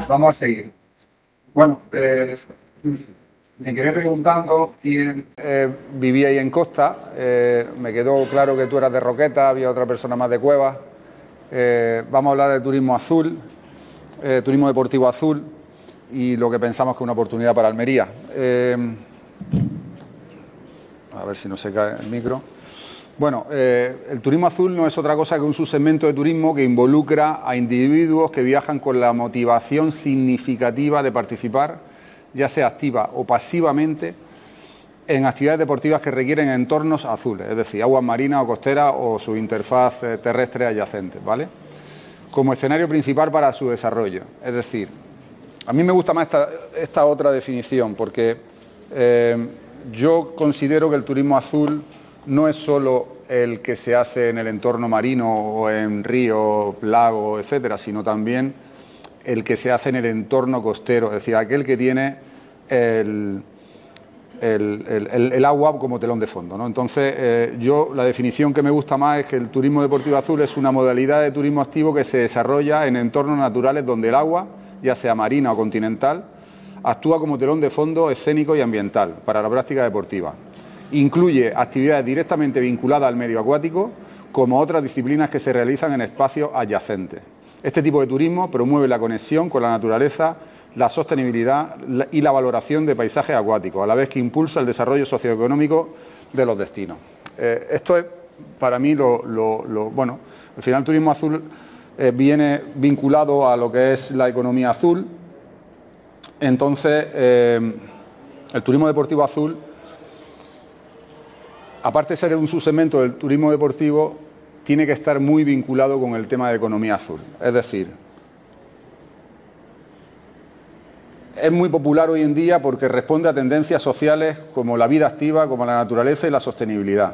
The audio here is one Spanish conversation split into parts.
Vamos a seguir. Bueno, me quedé preguntando quién vivía ahí en Costa. Me quedó claro que tú eras de Roqueta, había otra persona más de Cuevas. Vamos a hablar de turismo azul, turismo deportivo azul y lo que pensamos que es una oportunidad para Almería. A ver si no se cae el micro. Bueno, el turismo azul no es otra cosa que un subsegmento de turismo que involucra a individuos que viajan con la motivación significativa de participar, ya sea activa o pasivamente, en actividades deportivas que requieren entornos azules, es decir, aguas marinas o costeras o su interfaz terrestre adyacente, ¿vale? Como escenario principal para su desarrollo. Es decir, a mí me gusta más esta otra definición porque yo considero que el turismo azul no es solo el que se hace en el entorno marino o en ríos, lagos, etcétera, sino también el que se hace en el entorno costero, es decir, aquel que tiene el agua como telón de fondo, ¿no? Entonces, yo la definición que me gusta más es que el turismo deportivo azul es una modalidad de turismo activo que se desarrolla en entornos naturales donde el agua, ya sea marina o continental, actúa como telón de fondo escénico y ambiental para la práctica deportiva. Incluye actividades directamente vinculadas al medio acuático, como otras disciplinas que se realizan en espacios adyacentes. Este tipo de turismo promueve la conexión con la naturaleza, la sostenibilidad y la valoración de paisajes acuáticos, a la vez que impulsa el desarrollo socioeconómico de los destinos. Esto es, para mí, bueno, al final el turismo azul viene vinculado a lo que es la economía azul. Entonces, el turismo deportivo azul, aparte de ser un subsegmento del turismo deportivo, tiene que estar muy vinculado con el tema de economía azul. Es decir, es muy popular hoy en día porque responde a tendencias sociales como la vida activa, como la naturaleza y la sostenibilidad.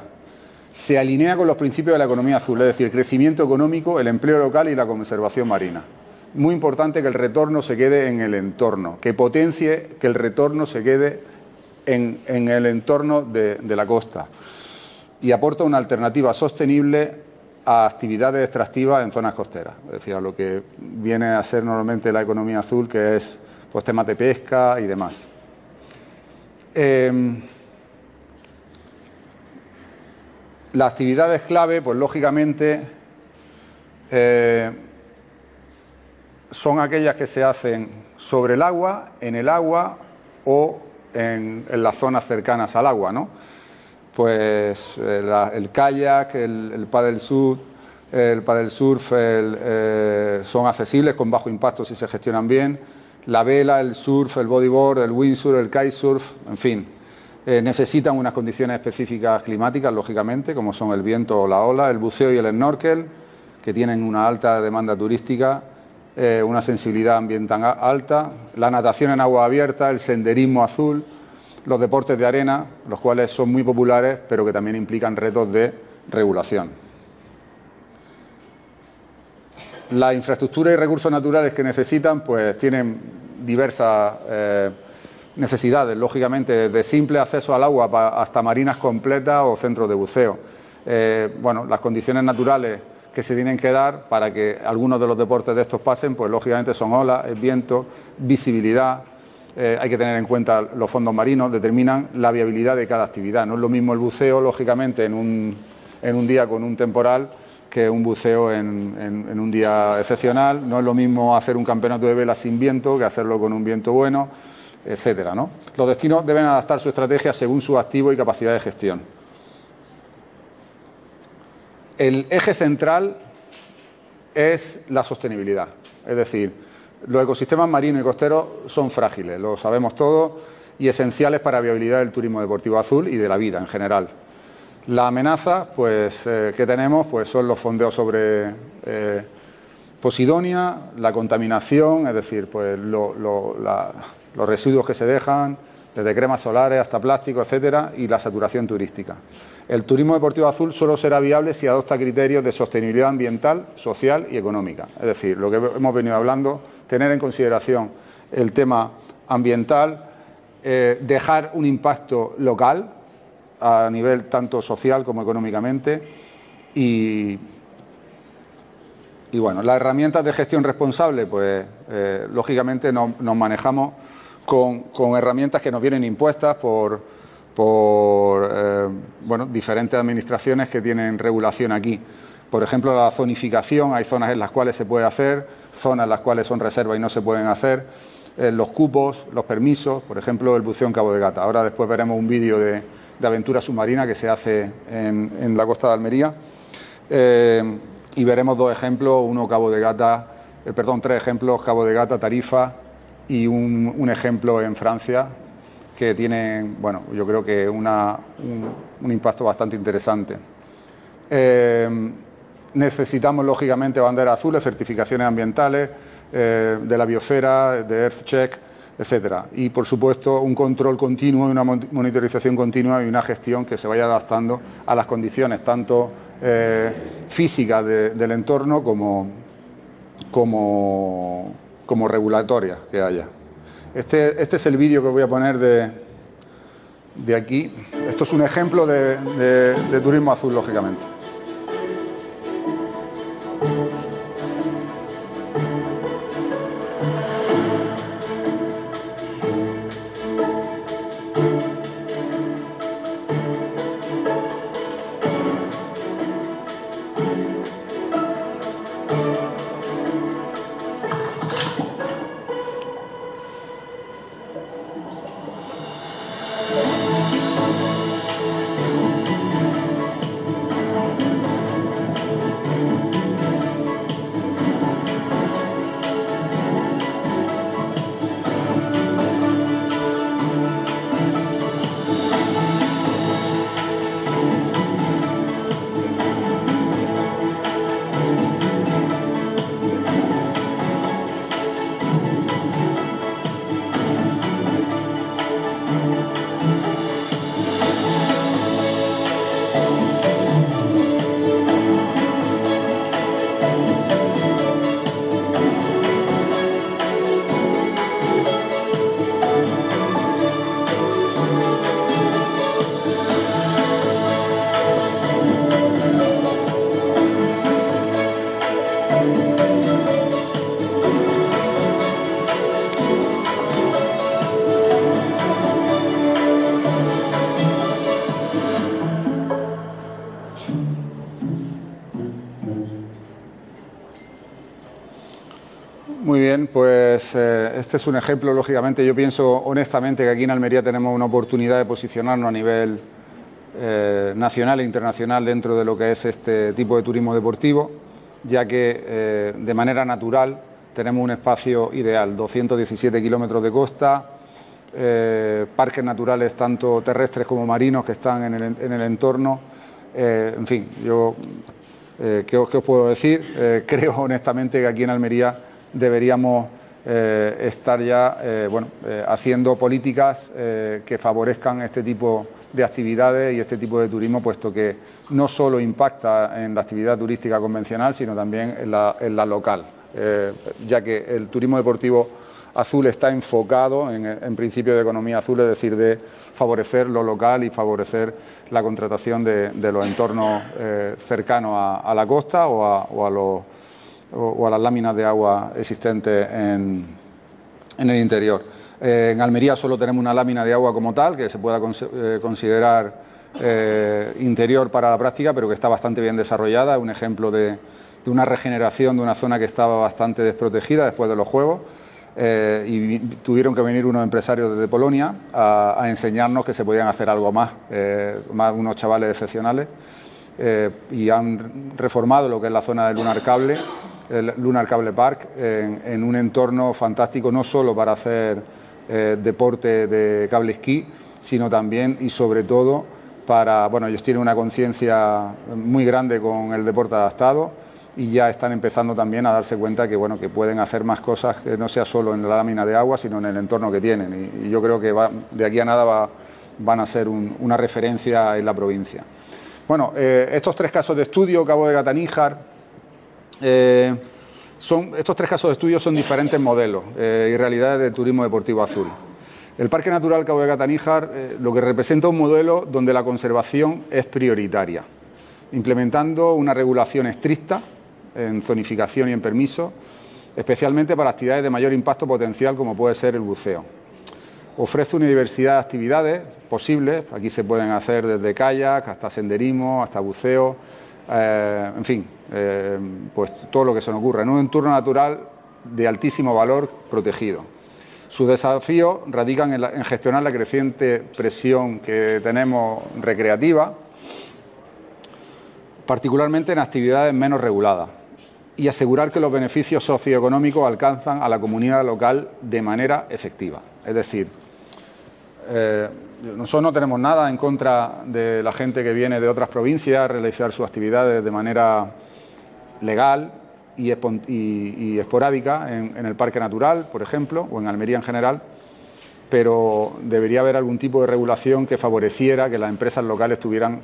Se alinea con los principios de la economía azul, es decir, el crecimiento económico, el empleo local y la conservación marina. Muy importante que el retorno se quede en el entorno, que potencie que el retorno se quede en el entorno de la costa y aporta una alternativa sostenible a actividades extractivas en zonas costeras, es decir, a lo que viene a ser normalmente la economía azul, que es pues temas de pesca y demás. Las actividades clave, pues lógicamente, son aquellas que se hacen sobre el agua, en el agua o en las zonas cercanas al agua, ¿no? Pues el kayak, el paddle surf, son accesibles con bajo impacto si se gestionan bien. La vela, el surf, el bodyboard, el windsurf, el kitesurf, en fin, necesitan unas condiciones específicas climáticas, lógicamente, como son el viento o la ola, el buceo y el snorkel, que tienen una alta demanda turística, una sensibilidad ambiental alta, la natación en agua abierta, el senderismo azul, los deportes de arena, los cuales son muy populares, pero que también implican retos de regulación. La infraestructura y recursos naturales que necesitan, pues tienen diversas necesidades, lógicamente, desde simple acceso al agua hasta marinas completas o centros de buceo. Bueno, las condiciones naturales que se tienen que dar para que algunos de los deportes de estos pasen, pues lógicamente son olas, el viento, visibilidad. Hay que tener en cuenta los fondos marinos, determinan la viabilidad de cada actividad. No es lo mismo el buceo, lógicamente, en un día con un temporal que un buceo en un día excepcional. No es lo mismo hacer un campeonato de vela sin viento que hacerlo con un viento bueno, etcétera, ¿no? Los destinos deben adaptar su estrategia según su activo y capacidad de gestión. El eje central es la sostenibilidad, es decir, los ecosistemas marinos y costeros son frágiles, lo sabemos todos, y esenciales para la viabilidad del turismo deportivo azul y de la vida en general. La amenaza, pues, que tenemos, pues, son los fondeos sobre Posidonia, la contaminación, es decir, pues, los residuos que se dejan, desde cremas solares hasta plástico, etcétera, y la saturación turística. El turismo deportivo azul solo será viable si adopta criterios de sostenibilidad ambiental, social y económica. Es decir, lo que hemos venido hablando, tener en consideración el tema ambiental, dejar un impacto local a nivel tanto social como económicamente y Y bueno, las herramientas de gestión responsable, pues lógicamente nos manejamos con herramientas que nos vienen impuestas por bueno, diferentes administraciones que tienen regulación aquí. Por ejemplo, la zonificación, hay zonas en las cuales se puede hacer, zonas en las cuales son reservas y no se pueden hacer, los cupos, los permisos, por ejemplo, el buceo en Cabo de Gata. Ahora después veremos un vídeo de aventura submarina que se hace en la costa de Almería y veremos dos ejemplos, tres ejemplos, Cabo de Gata, Tarifa y un ejemplo en Francia que tiene, bueno, yo creo que un impacto bastante interesante. Necesitamos, lógicamente, banderas azules, certificaciones ambientales, de la biosfera, de EarthCheck, etcétera. Y, por supuesto, un control continuo y una monitorización continua y una gestión que se vaya adaptando a las condiciones tanto físicas del entorno como regulatorias que haya. Este es el vídeo que voy a poner de aquí. Esto es un ejemplo de turismo azul, lógicamente. Muy bien, pues este es un ejemplo, lógicamente. Yo pienso honestamente que aquí en Almería tenemos una oportunidad de posicionarnos a nivel nacional e internacional dentro de lo que es este tipo de turismo deportivo, ya que de manera natural tenemos un espacio ideal, 217 kilómetros de costa, parques naturales tanto terrestres como marinos que están en el entorno. En fin, yo, ¿qué os puedo decir? Creo honestamente que aquí en Almería deberíamos estar ya haciendo políticas que favorezcan este tipo de actividades y este tipo de turismo, puesto que no solo impacta en la actividad turística convencional, sino también en la local, ya que el turismo deportivo azul está enfocado en principio de economía azul, es decir, de favorecer lo local y favorecer la contratación de los entornos cercanos a la costa o a las láminas de agua existentes en el interior. En Almería solo tenemos una lámina de agua como tal, que se pueda considerar interior para la práctica, pero que está bastante bien desarrollada. Es un ejemplo de una regeneración de una zona que estaba bastante desprotegida después de los Juegos. Y tuvieron que venir unos empresarios desde Polonia a enseñarnos que se podían hacer algo más, unos chavales excepcionales, y han reformado lo que es la zona del Lunar Cable, el Lunar Cable Park, en un entorno fantástico, no solo para hacer deporte de cable esquí, sino también y sobre todo para, bueno, ellos tienen una conciencia muy grande con el deporte adaptado y ya están empezando también a darse cuenta que, bueno, que pueden hacer más cosas, que no sea solo en la lámina de agua, sino en el entorno que tienen. Y yo creo que de aquí a nada van a ser una referencia en la provincia. Bueno, estos tres casos de estudio, Cabo de Gata, Níjar, estos tres casos de estudio son diferentes modelos y realidades del turismo deportivo azul. El Parque Natural Cabo de Gata, Níjar, lo que representa un modelo donde la conservación es prioritaria, implementando una regulación estricta en zonificación y en permiso, especialmente para actividades de mayor impacto potencial como puede ser el buceo. Ofrece una diversidad de actividades posibles, aquí se pueden hacer desde kayak hasta senderismo, hasta buceo, en fin, pues todo lo que se nos ocurra, en un entorno natural de altísimo valor protegido. Sus desafíos radican en gestionar la creciente presión que tenemos recreativa, particularmente en actividades menos reguladas, y asegurar que los beneficios socioeconómicos alcanzan a la comunidad local de manera efectiva. Es decir, nosotros no tenemos nada en contra de la gente que viene de otras provincias a realizar sus actividades de manera legal y esporádica en el Parque Natural, por ejemplo, o en Almería en general, pero debería haber algún tipo de regulación que favoreciera que las empresas locales tuvieran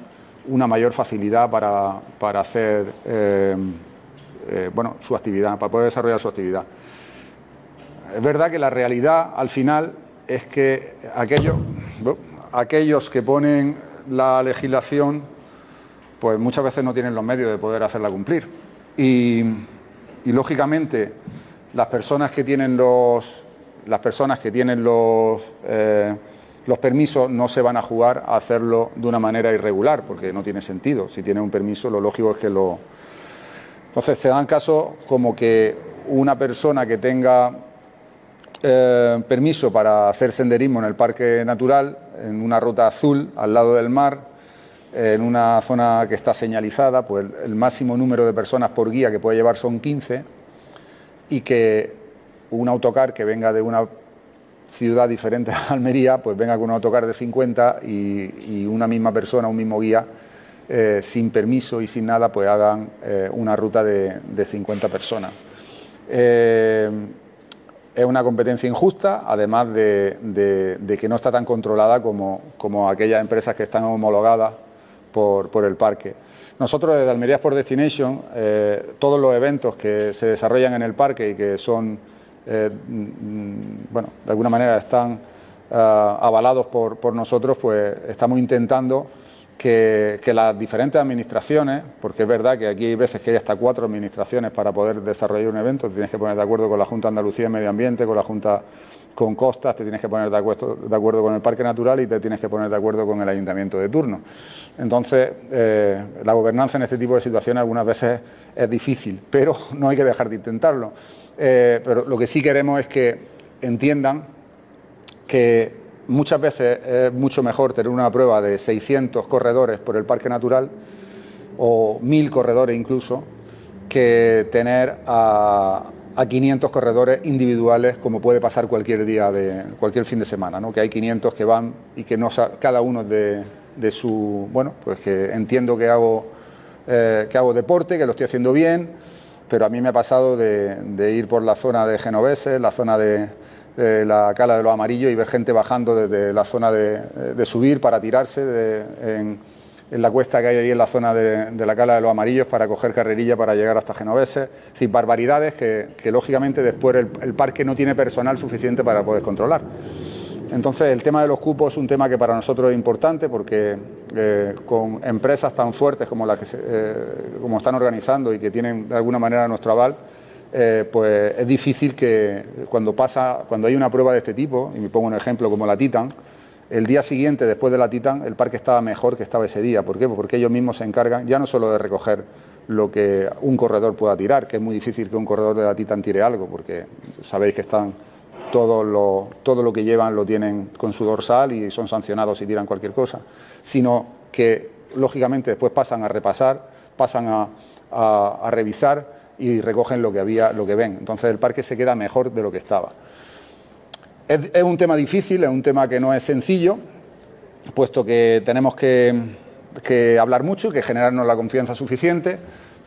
una mayor facilidad para hacer su actividad, para poder desarrollar su actividad. Es verdad que la realidad, al final, es que aquellos que ponen la legislación, pues muchas veces no tienen los medios de poder hacerla cumplir. Y lógicamente, las personas que tienen los permisos no se van a jugar a hacerlo de una manera irregular, porque no tiene sentido. Si tiene un permiso, lo lógico es que lo... Entonces, se dan casos como que una persona que tenga permiso para hacer senderismo en el Parque Natural, en una ruta azul, al lado del mar, en una zona que está señalizada, pues el máximo número de personas por guía que puede llevar son 15, y que un autocar que venga de una ciudad diferente a Almería, pues venga con un autocar de 50 y una misma persona, un mismo guía, sin permiso y sin nada, pues hagan una ruta de 50 personas. Es una competencia injusta, además de que no está tan controlada como aquellas empresas que están homologadas por el parque. Nosotros desde Almería Sport Destination, todos los eventos que se desarrollan en el parque y que son, de alguna manera están avalados por nosotros, pues estamos intentando que las diferentes administraciones, porque es verdad que aquí hay veces que hay hasta 4 administraciones para poder desarrollar un evento, te tienes que poner de acuerdo con la Junta de Andalucía de Medio Ambiente, con la Junta con Costas, te tienes que poner de acuerdo con el Parque Natural y te tienes que poner de acuerdo con el Ayuntamiento de turno. Entonces, la gobernanza en este tipo de situaciones algunas veces es difícil, pero no hay que dejar de intentarlo. Pero lo que sí queremos es que entiendan que muchas veces es mucho mejor tener una prueba de 600 corredores por el Parque Natural o 1000 corredores incluso, que tener a 500 corredores individuales, como puede pasar cualquier día cualquier fin de semana, ¿no? Que hay 500 que van y que no cada uno de su... Bueno, pues que entiendo que hago deporte, que lo estoy haciendo bien, pero a mí me ha pasado de ir por la zona de Genoveses, la zona de la Cala de los Amarillos, y ver gente bajando desde la zona de subir para tirarse en la cuesta que hay ahí en la zona de la Cala de los Amarillos para coger carrerilla para llegar hasta Genoveses. Es decir, barbaridades que lógicamente después el parque no tiene personal suficiente para poder controlar. Entonces, el tema de los cupos es un tema que para nosotros es importante, porque con empresas tan fuertes como las como están organizando y que tienen de alguna manera nuestro aval, pues es difícil que cuando hay una prueba de este tipo, y me pongo un ejemplo como la Titan, el día siguiente, después de la Titan, el parque estaba mejor que estaba ese día. ¿Por qué? Porque ellos mismos se encargan ya no solo de recoger lo que un corredor pueda tirar, que es muy difícil que un corredor de la Titan tire algo, porque sabéis que están todo lo que llevan lo tienen con su dorsal y son sancionados si tiran cualquier cosa, sino que lógicamente después pasan a repasar, pasan a revisar y recogen lo que ven. Entonces el parque se queda mejor de lo que estaba. Es un tema difícil, es un tema que no es sencillo, puesto que tenemos que hablar mucho y que generarnos la confianza suficiente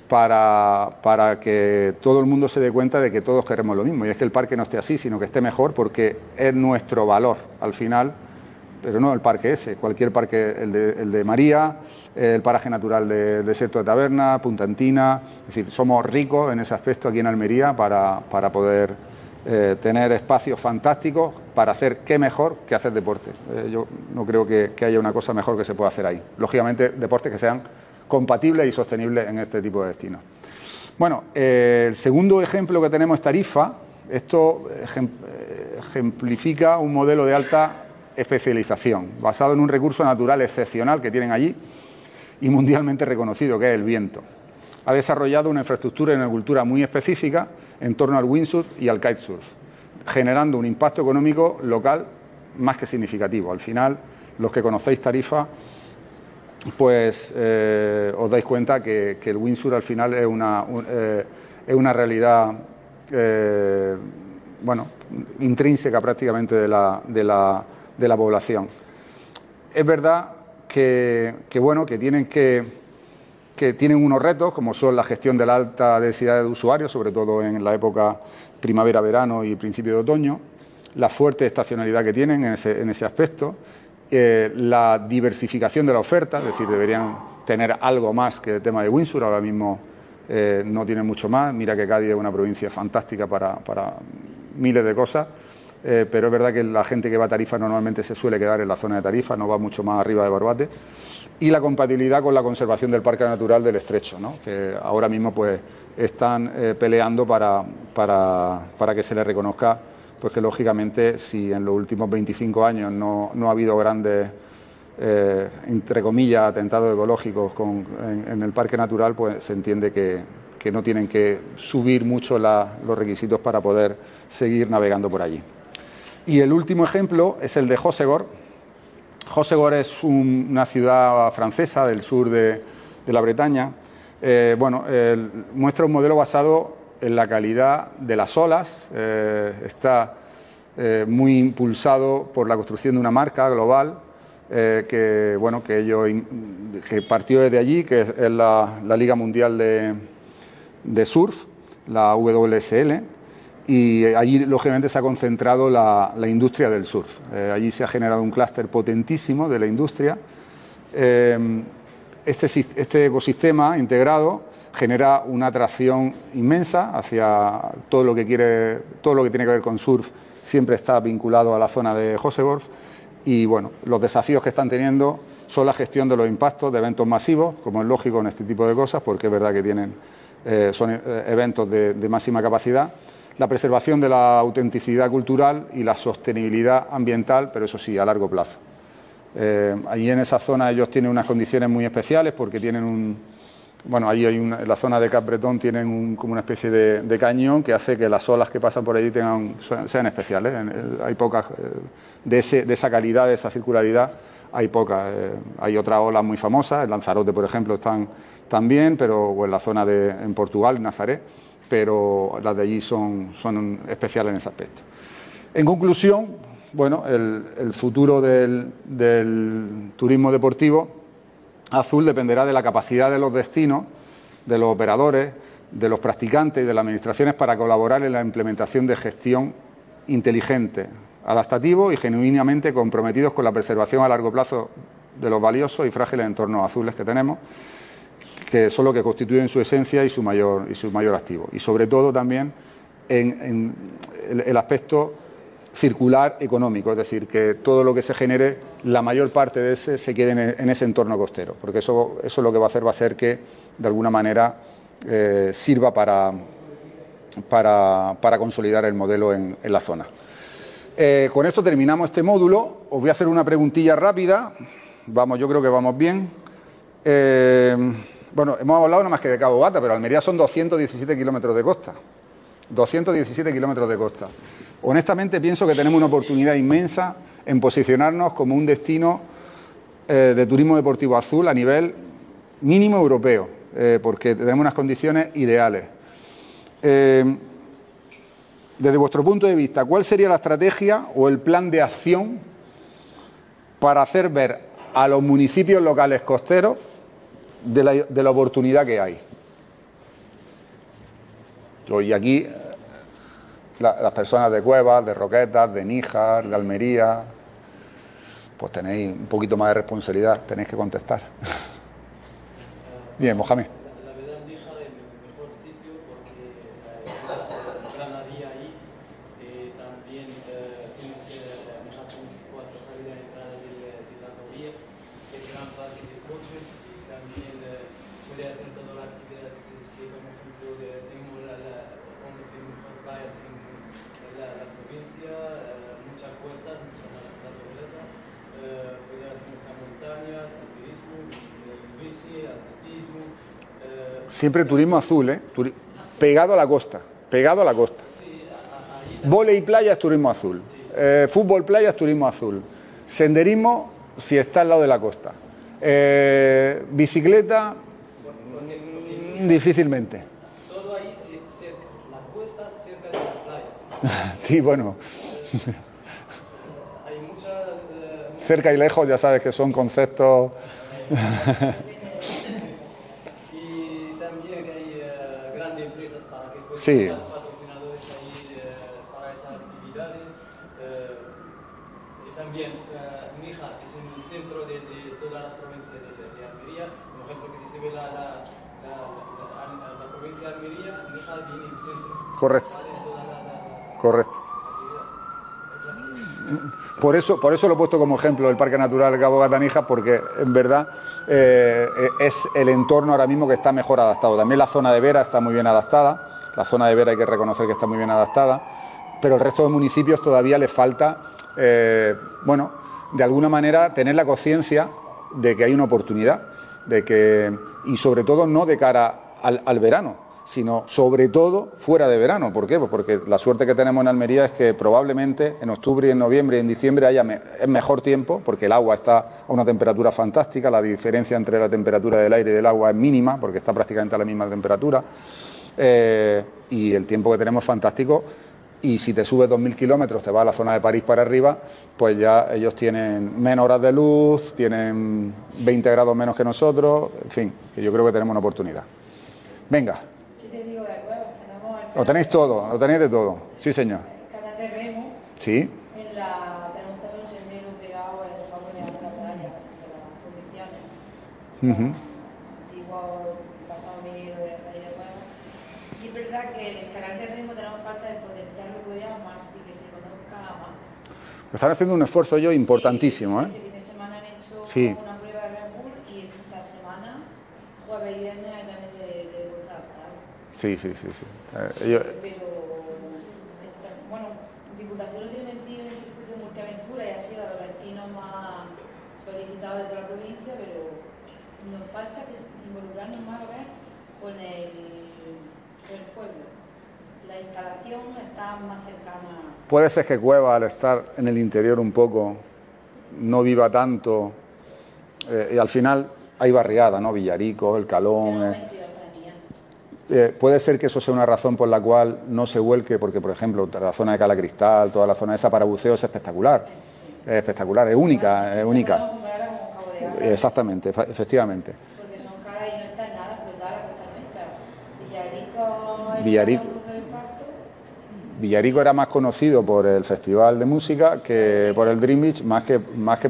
para que todo el mundo se dé cuenta de que todos queremos lo mismo. Y es que el parque no esté así, sino que esté mejor, porque es nuestro valor al final, pero no el parque ese, cualquier parque, el de María, el paraje natural del desierto de Taberna, Punta Antina. Es decir, somos ricos en ese aspecto aquí en Almería para poder tener espacios fantásticos para hacer qué mejor que hacer deporte. Yo no creo que haya una cosa mejor que se pueda hacer ahí. Lógicamente, deportes que sean compatibles y sostenibles en este tipo de destinos. Bueno, el segundo ejemplo que tenemos es Tarifa. Esto ejemplifica un modelo de alta especialización, basado en un recurso natural excepcional que tienen allí y mundialmente reconocido, que es el viento. Ha desarrollado una infraestructura y una cultura muy específica en torno al windsurf y al kitesurf, generando un impacto económico local más que significativo. Al final, los que conocéis Tarifa, pues os dais cuenta que el windsurf al final es una realidad bueno, intrínseca prácticamente de la población. Es verdad que tienen unos retos, como son la gestión de la alta densidad de usuarios, sobre todo en la época primavera-verano y principio de otoño, la fuerte estacionalidad que tienen en ese aspecto, la diversificación de la oferta, es decir, deberían tener algo más que el tema de windsurf. Ahora mismo no tienen mucho más. Mira que Cádiz es una provincia fantástica para miles de cosas, pero es verdad que la gente que va a Tarifa normalmente se suele quedar en la zona de Tarifa, no va mucho más arriba de Barbate. Y la compatibilidad con la conservación del Parque Natural del Estrecho, ¿no? Que ahora mismo pues están peleando para que se les reconozca, pues que lógicamente si en los últimos 25 años no ha habido grandes, entre comillas, atentados ecológicos en el Parque Natural, pues se entiende que no tienen que subir mucho los requisitos para poder seguir navegando por allí. Y el último ejemplo es el de Hossegor. Hossegor es una ciudad francesa del sur de la Bretaña. Muestra un modelo basado en la calidad de las olas. Está muy impulsado por la construcción de una marca global que partió desde allí, que es la Liga Mundial de Surf, la WSL. Y allí, lógicamente, se ha concentrado la industria del surf. Allí se ha generado un clúster potentísimo de la industria. Este ecosistema integrado genera una atracción inmensa hacia todo lo que tiene que ver con surf. Siempre está vinculado a la zona de Hossegor. Y bueno, los desafíos que están teniendo son la gestión de los impactos de eventos masivos, como es lógico en este tipo de cosas, porque es verdad que son eventos de máxima capacidad. La preservación de la autenticidad cultural y la sostenibilidad ambiental, pero eso sí, a largo plazo. Allí en esa zona ellos tienen unas condiciones muy especiales porque tienen allí en la zona de Cap Bretón tienen como una especie de cañón que hace que las olas que pasan por allí sean especiales. Hay pocas, de esa calidad, de esa circularidad, hay pocas. Hay otras olas muy famosas, en Lanzarote, por ejemplo, están también, o en la zona en Portugal, en Nazaré, pero las de allí son especiales en ese aspecto. En conclusión, bueno, el futuro del turismo deportivo azul dependerá de la capacidad de los destinos, de los operadores, de los practicantes y de las administraciones para colaborar en la implementación de gestión inteligente, adaptativo y genuinamente comprometidos con la preservación a largo plazo de los valiosos y frágiles entornos azules que tenemos, que son lo que constituyen su esencia y su mayor activo. Y sobre todo también en el aspecto circular económico, es decir, que todo lo que se genere, la mayor parte de ese se quede en ese entorno costero, porque eso lo que va a hacer que de alguna manera sirva para consolidar el modelo en la zona. Con esto terminamos este módulo. Os voy a hacer una preguntilla rápida. Yo creo que vamos bien. Hemos hablado nada más que de Cabo Gata, pero Almería son 217 kilómetros de costa. 217 kilómetros de costa. Honestamente pienso que tenemos una oportunidad inmensa en posicionarnos como un destino de turismo deportivo azul a nivel mínimo europeo, porque tenemos unas condiciones ideales. Desde vuestro punto de vista, ¿cuál sería la estrategia o el plan de acción para hacer ver a los municipios locales costeros de la oportunidad que hay? Y aquí las personas de Cuevas, de Roquetas, de Níjar, de Almería, pues tenéis un poquito más de responsabilidad, tenéis que contestar. Bien, Mohamed. La verdad, Níjar es el mejor sitio porque hay granadería ahí. También Níjar tienes 4 salidas de entrada de la autovía, el gran parque de coches y también puede hacer toda la actividad de si por ejemplo tenemos donde hay mejor playas en la provincia, muchas cuestas, mucha naturaleza, puede hacer nuestra montaña, senderismo, bici, atletismo. Siempre turismo azul, ¿eh? Pegado a la costa, pegado a la costa. Sí, Vóley y playa es turismo azul. Fútbol playa es turismo azul. Senderismo si está al lado de la costa. Bicicleta difícilmente. todo ahí cerca, la costa cerca de la playa. Sí, bueno. Hay muchas... Cerca y lejos ya sabes que son conceptos. Y también que hay grandes empresas para que puedan Sí. patrocinadores ahí para esas actividades. Y también Níjar es en el centro de toda la provincia de Almería. Por ejemplo, que se ve la provincia de Almería, Níjar viene en el centro. Correcto. Vale, toda la Correcto. actividad. Por eso lo he puesto como ejemplo el Parque Natural Cabo Gata-Níjar, porque en verdad es el entorno ahora mismo que está mejor adaptado. También la zona de Vera está muy bien adaptada. La zona de Vera hay que reconocer que está muy bien adaptada, pero el resto de municipios todavía les falta, bueno, de alguna manera tener la conciencia de que hay una oportunidad, de que, y sobre todo no de cara al verano, sino sobre todo fuera de verano. ¿Por qué? Pues porque la suerte que tenemos en Almería es que probablemente en octubre, y en noviembre y en diciembre es mejor tiempo, porque el agua está a una temperatura fantástica, la diferencia entre la temperatura del aire y del agua es mínima, porque está prácticamente a la misma temperatura, y el tiempo que tenemos es fantástico. Y si te subes 2.000 kilómetros, te vas a la zona de París para arriba, pues ya ellos tienen menos horas de luz, tienen 20 grados menos que nosotros, en fin, que yo creo que tenemos una oportunidad. Venga. Yo te digo de acuerdo, tenemos Lo tenéis todo, lo tenéis de todo. Sí, señor. el canal de remo, Sí. tenemos también un sendero pegado al favor de la playa, de las condiciones. Ujú. Igual pasamos viniendo de ahí de Cueva. Y es verdad que en el canal de remo tenemos falta de potenciarlo todavía más y que se conozca más. Están haciendo un esfuerzo yo importantísimo, Este ¿eh? fin de semana han hecho Sí. una prueba de Red Bull y esta semana, jueves y viernes, hay también de vuelta adaptada. Sí, sí, sí, sí. Pero, bueno, Diputación lo tiene metido en el circuito de multiaventura y ha sido de los destinos más solicitados de toda la provincia, pero nos falta involucrarnos más con el pueblo. La instalación está más cercana. Puede ser que Cueva, al estar en el interior un poco, no viva tanto, y al final hay barriada, ¿no? Villarico, El Calón. Puede ser que eso sea una razón por la cual no se vuelque, porque, por ejemplo, la zona de Cala Cristal, toda la zona esa para buceo es espectacular. Es espectacular, es única, es única. Exactamente, efectivamente. Porque son caras y no están nada explotadas la costa nuestra. Villarico. Villarico era más conocido por el festival de música que por el Dream Beach, más que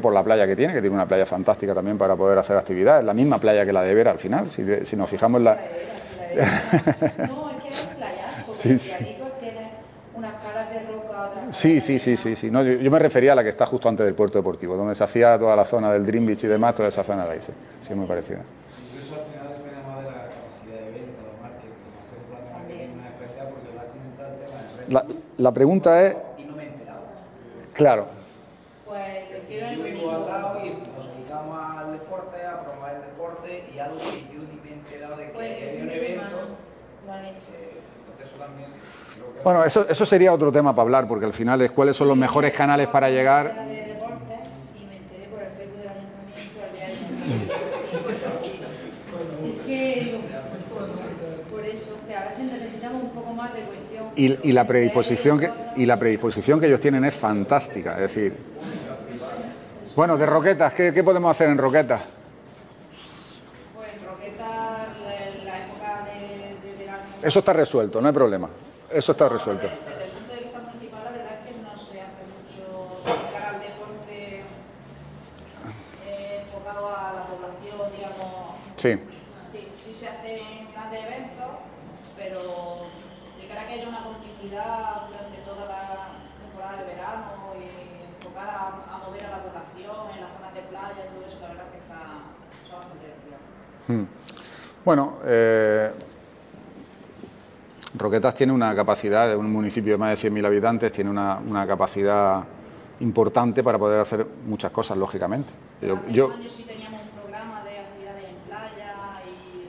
por la playa que tiene una playa fantástica también para poder hacer actividades. La misma playa que la de Vera al final, si nos fijamos en la... No, es que hay playas, porque Sí, sí. Villarico tiene unas caras de roca, otras Sí. No, yo me refería a la que está justo antes del puerto deportivo, donde se hacía toda la zona del Dream Beach y demás, toda esa zona de ahí, sí, muy parecida. Incluso al final depende más de la capacidad de venta, de marketing, hacer un plan de marketing más especial, porque lo has comentado el tema del reto. La pregunta es, Y no me he enterado. claro, Pues lo hicieron el Yo vivo al domingo. lado y nos dedicamos al deporte, a promover el deporte, y algo que yo ni me he enterado de que Pues el hay fin un de evento. semana lo han hecho. Entonces eso también creo que... bueno, eso sería otro tema para hablar, porque al final es cuáles son los mejores canales para llegar. Era de deporte y me enteré por el Facebook del ayuntamiento al día de Es que por eso que a veces necesitamos un poco más de cohesión. Y la predisposición que ellos tienen es fantástica, es decir, bueno, de Roquetas, ¿qué podemos hacer en Roquetas? Pues Roquetas, la época de verano. Eso está resuelto, no hay problema, eso está resuelto. Desde el punto de vista municipal, la verdad es que no se hace mucho de cara al deporte enfocado a la población, digamos. Sí, Sí se hacen grandes eventos, pero de cara a que haya una continuidad durante toda la temporada de verano y enfocada a mover a la población en las zonas de playa y todo eso, la verdad es que está bastante bien. Bueno, Roquetas tiene una capacidad, de un municipio de más de 100.000 habitantes, tiene una capacidad importante para poder hacer muchas cosas, lógicamente. Hace años sí teníamos un programa de actividades en playa y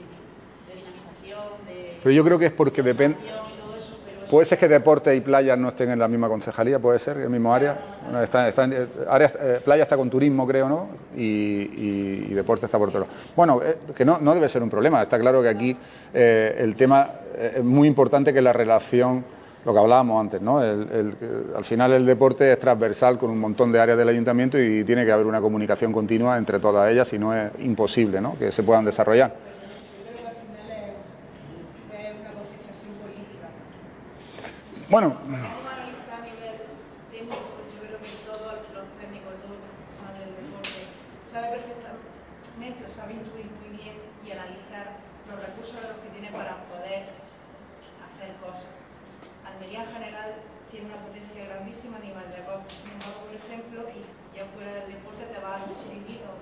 de dinamización, pero yo creo que es porque depende. ¿Puede ser que deporte y playas no estén en la misma concejalía? ¿Puede ser? ¿En el mismo área? Bueno, playa está con turismo, creo, ¿no? Y deporte está por otro lado. Bueno, que no debe ser un problema. Está claro que aquí el tema es muy importante, que la relación, lo que hablábamos antes, ¿no? Al final el deporte es transversal con un montón de áreas del ayuntamiento y tiene que haber una comunicación continua entre todas ellas, si no es imposible, ¿no?, que se puedan desarrollar. Bueno, A nivel técnico, yo creo que todos los técnicos, todos los profesionales del deporte saben perfectamente, o saben intuir muy bien y analizar los recursos de los que tiene para poder hacer cosas. Almería en general tiene una potencia grandísima a nivel de costa. Sin embargo, por ejemplo, y ya fuera del deporte te vas a los chiringuitos,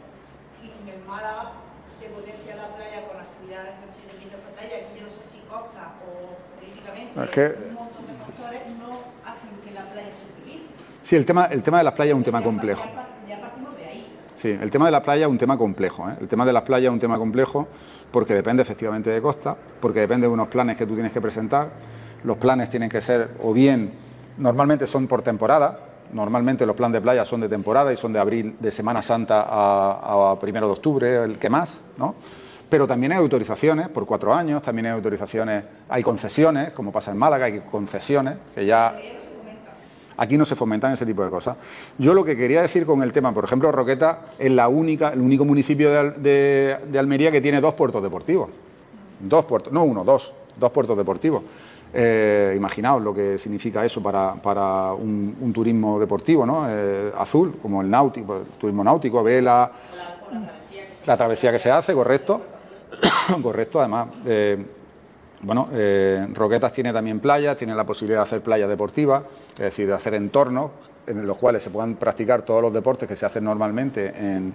y en Málaga se potencia la playa con actividades con chiringuitos de playa. Aquí yo no sé si costa o políticamente un montón de factores no hacen que la playa se utilice. Sí, el tema de las playas es un tema complejo. Ya partimos de ahí. Sí, el tema de la playa es un tema complejo, ¿eh? El tema de las playas es un tema complejo porque depende efectivamente de costa, porque depende de unos planes que tú tienes que presentar. Los planes tienen que ser, o bien, normalmente son por temporada. Normalmente los planes de playa son de temporada y son de abril, de Semana Santa a 1 de octubre, el que más, ¿no? Pero también hay autorizaciones por 4 años, también hay autorizaciones, hay concesiones, como pasa en Málaga, hay concesiones que ya... Aquí no se fomentan ese tipo de cosas. Yo lo que quería decir con el tema, por ejemplo, Roquetas es el único municipio de Almería que tiene 2 puertos deportivos. 2 puertos, no uno, 2 puertos deportivos. Imaginaos lo que significa eso para un turismo deportivo, ¿no? Azul, como el náutico, el turismo náutico, vela, la travesía que se hace, correcto. Correcto, además, Roquetas tiene también playas, tiene la posibilidad de hacer playas deportivas, es decir, de hacer entornos en los cuales se puedan practicar todos los deportes que se hacen normalmente en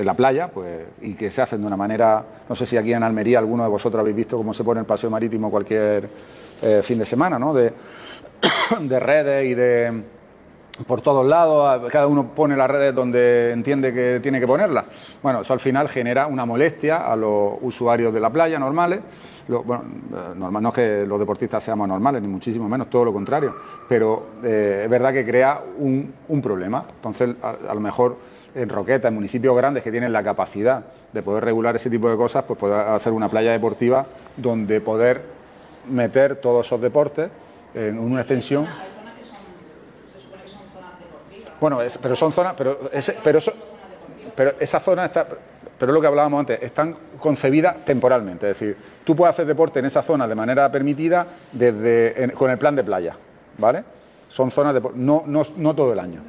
la playa, pues, y que se hacen de una manera, no sé si aquí en Almería alguno de vosotros habéis visto cómo se pone el paseo marítimo cualquier fin de semana, ¿no? De redes y de... por todos lados, cada uno pone las redes donde entiende que tiene que ponerlas. Bueno, eso al final genera una molestia a los usuarios de la playa normales. Normal no es que los deportistas seamos normales, ni muchísimo menos, todo lo contrario, pero es verdad que crea un problema. Entonces, a lo mejor en Roquetas, en municipios grandes que tienen la capacidad de poder regular ese tipo de cosas, pues poder hacer una playa deportiva donde poder meter todos esos deportes en una extensión. Bueno, pero son zonas, pero esa zona está, pero es lo que hablábamos antes, están concebidas temporalmente, es decir, tú puedes hacer deporte en esa zona de manera permitida con el plan de playa, ¿vale? Son zonas de no todo el año.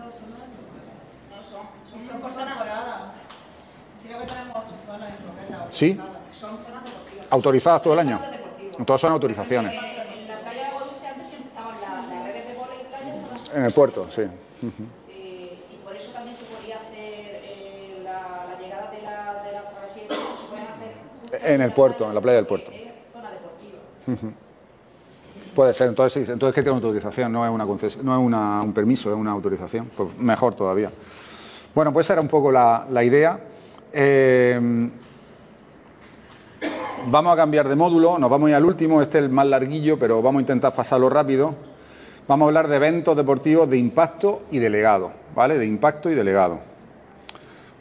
Son por temporada. Creo que tenemos 8 zonas en Roquetas. ¿Sí? Son zonas deportivas. ¿Autorizadas todo el año? Todas son autorizaciones. En la playa de Bolucia antes siempre estaban las redes de vóley y playa. En el puerto, sí. Y por eso también se podía hacer la llegada de la travesía, se pueden hacer En el puerto, en la playa del puerto. Es zona deportiva. Puede ser, entonces sí, entonces que tiene una autorización, no es una concesión, no es un permiso, es una autorización, pues mejor todavía. Bueno, pues esa era un poco la idea. Vamos a cambiar de módulo, nos vamos a ir al último, este es el más larguillo, pero vamos a intentar pasarlo rápido. Vamos a hablar de eventos deportivos de impacto y delegado, ¿vale? De impacto y delegado.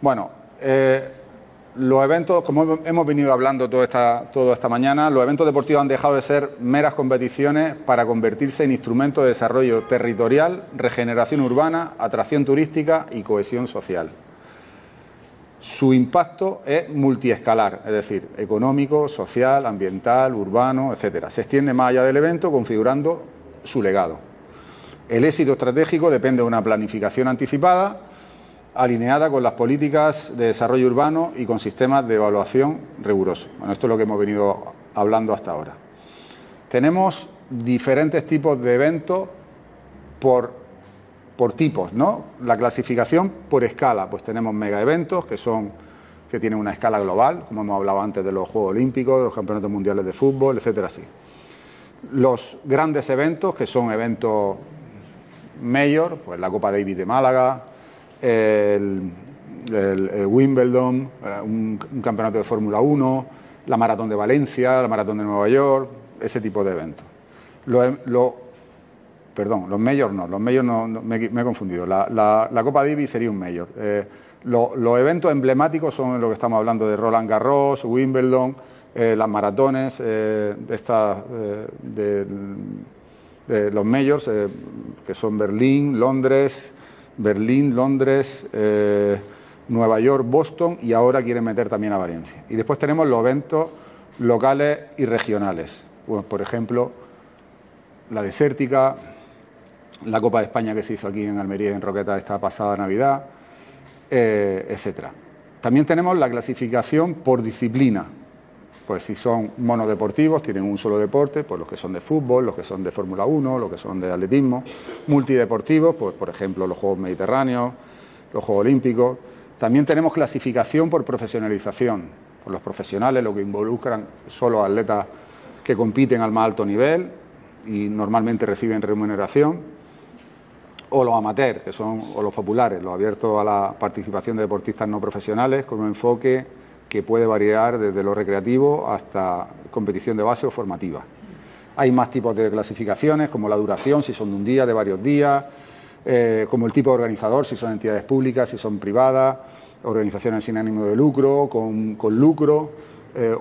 Bueno, los eventos, como hemos venido hablando toda esta mañana, los eventos deportivos han dejado de ser meras competiciones para convertirse en instrumentos de desarrollo territorial, regeneración urbana, atracción turística y cohesión social. Su impacto es multiescalar, es decir, económico, social, ambiental, urbano, etcétera. Se extiende más allá del evento, configurando su legado. El éxito estratégico depende de una planificación anticipada, alineada con las políticas de desarrollo urbano y con sistemas de evaluación rigurosos. Bueno, esto es lo que hemos venido hablando hasta ahora. Tenemos diferentes tipos de eventos por tipos, ¿no? La clasificación por escala, pues tenemos mega eventos, que son que tienen una escala global, como hemos hablado antes de los Juegos Olímpicos, de los Campeonatos Mundiales de Fútbol, etcétera, así. Los grandes eventos, que son eventos mayor, pues la Copa Davis de Málaga, el Wimbledon, un campeonato de Fórmula 1, la Maratón de Valencia, la Maratón de Nueva York, ese tipo de eventos. Perdón, los majors no, me he confundido. La Copa Davis sería un major. Los eventos emblemáticos son lo que estamos hablando de Roland Garros, Wimbledon, las maratones, de los majors, que son Berlín, Londres, Nueva York, Boston, y ahora quieren meter también a Valencia. Y después tenemos los eventos locales y regionales. Pues, por ejemplo, la Desértica, la Copa de España que se hizo aquí en Almería y en Roquetas esta pasada Navidad, etcétera. También tenemos la clasificación por disciplina. Pues si son monodeportivos, tienen un solo deporte, pues los que son de fútbol, los que son de Fórmula 1, los que son de atletismo. Multideportivos, pues por ejemplo los Juegos Mediterráneos, los Juegos Olímpicos. También tenemos clasificación por profesionalización, por los profesionales, lo que involucran solo atletas que compiten al más alto nivel y normalmente reciben remuneración, o los amateurs, que son, o los populares, los abiertos a la participación de deportistas no profesionales, con un enfoque que puede variar desde lo recreativo hasta competición de base o formativa. Hay más tipos de clasificaciones, como la duración, si son de un día, de varios días, como el tipo de organizador, si son entidades públicas, si son privadas, organizaciones sin ánimo de lucro, con lucro,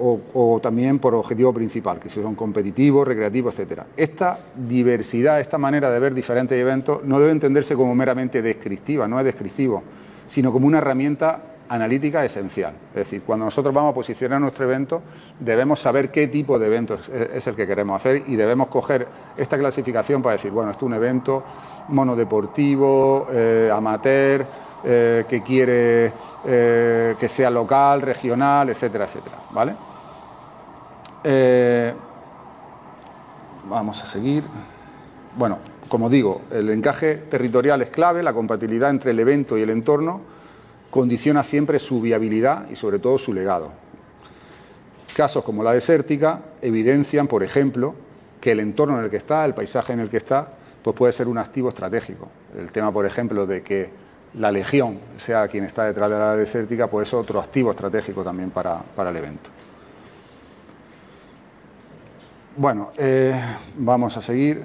o también por objetivo principal, que si son competitivos, recreativos, etcétera. Esta diversidad, esta manera de ver diferentes eventos, no debe entenderse como meramente descriptiva, no es descriptivo, sino como una herramienta analítica esencial. Es decir, cuando nosotros vamos a posicionar nuestro evento, debemos saber qué tipo de evento es el que queremos hacer y debemos coger esta clasificación para decir, bueno, esto es un evento monodeportivo, amateur, que quiere que sea local, regional, etcétera, etcétera, ¿vale? Vamos a seguir. Bueno, como digo, el encaje territorial es clave, la compatibilidad entre el evento y el entorno condiciona siempre su viabilidad y sobre todo su legado. Casos como la Desértica evidencian, por ejemplo, que el entorno en el que está, el paisaje en el que está, pues puede ser un activo estratégico. El tema, por ejemplo, de que la Legión sea quien está detrás de la Desértica, pues es otro activo estratégico también para el evento. Bueno, vamos a seguir.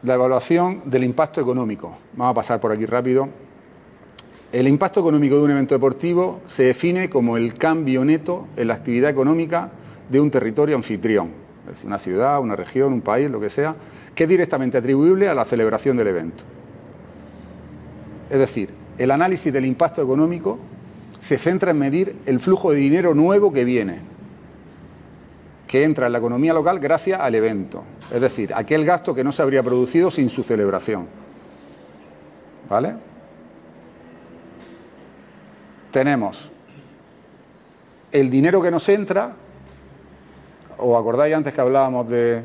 La evaluación del impacto económico. Vamos a pasar por aquí rápido. El impacto económico de un evento deportivo se define como el cambio neto en la actividad económica de un territorio anfitrión, es decir, una ciudad, una región, un país, lo que sea, que es directamente atribuible a la celebración del evento. Es decir, el análisis del impacto económico se centra en medir el flujo de dinero nuevo que viene, que entra en la economía local gracias al evento, es decir, aquel gasto que no se habría producido sin su celebración. ¿Vale? Tenemos el dinero que nos entra, ¿os acordáis antes que hablábamos de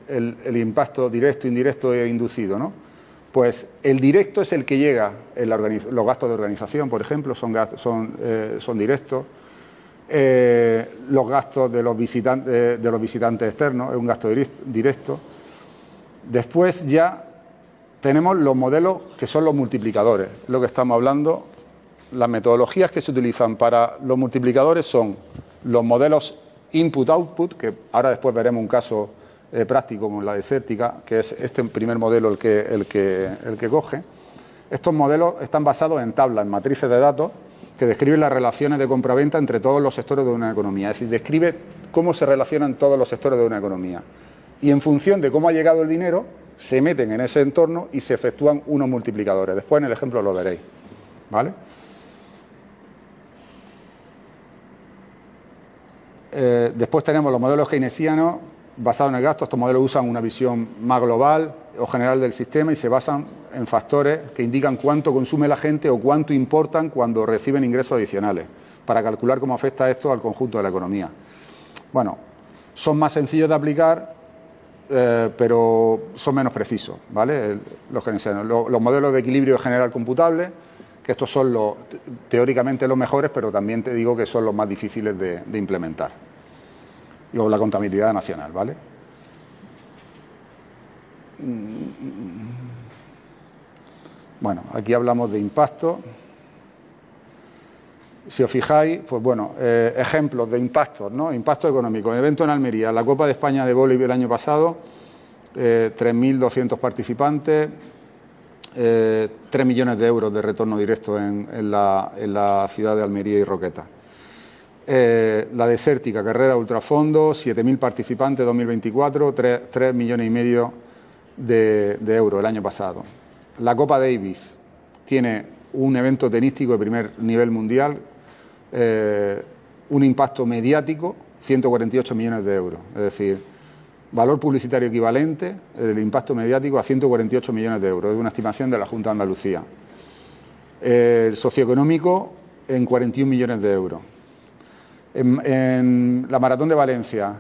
el impacto directo, indirecto e inducido, ¿no? Pues el directo es el que llega en los gastos de organización, por ejemplo, son directos. Los gastos de los visitantes externos es un gasto directo. Después ya tenemos los modelos que son los multiplicadores, lo que estamos hablando. Las metodologías que se utilizan para los multiplicadores son los modelos input-output, que ahora después veremos un caso práctico con la Desértica, que es este primer modelo el que coge. Estos modelos están basados en tablas, en matrices de datos, que describen las relaciones de compraventa entre todos los sectores de una economía. Es decir, describe cómo se relacionan todos los sectores de una economía. Y en función de cómo ha llegado el dinero, se meten en ese entorno y se efectúan unos multiplicadores. Después en el ejemplo lo veréis, ¿vale? Después tenemos los modelos keynesianos basados en el gasto. Estos modelos usan una visión más global o general del sistema y se basan en factores que indican cuánto consume la gente o cuánto importan cuando reciben ingresos adicionales, para calcular cómo afecta esto al conjunto de la economía. Bueno, son más sencillos de aplicar pero son menos precisos, ¿vale? Los keynesianos. Los modelos de equilibrio general computable, que estos son teóricamente los mejores, pero también te digo que son los más difíciles de implementar. Y luego la contabilidad nacional, ¿vale? Bueno, aquí hablamos de impacto. Si os fijáis, pues bueno, ejemplos de impactos, ¿no? Impacto económico. El evento en Almería, la Copa de España de Voleibol el año pasado, 3.200 participantes, 3 millones de euros de retorno directo en la ciudad de Almería y Roqueta. La desértica, carrera ultrafondo, 7.000 participantes 2024, 3 millones y medio de euros el año pasado. La Copa Davis tiene un evento tenístico de primer nivel mundial, un impacto mediático, 148 millones de euros. Es decir, valor publicitario equivalente, el impacto mediático a 148 millones de euros. Es una estimación de la Junta de Andalucía. El socioeconómico en 41 millones de euros. En la Maratón de Valencia,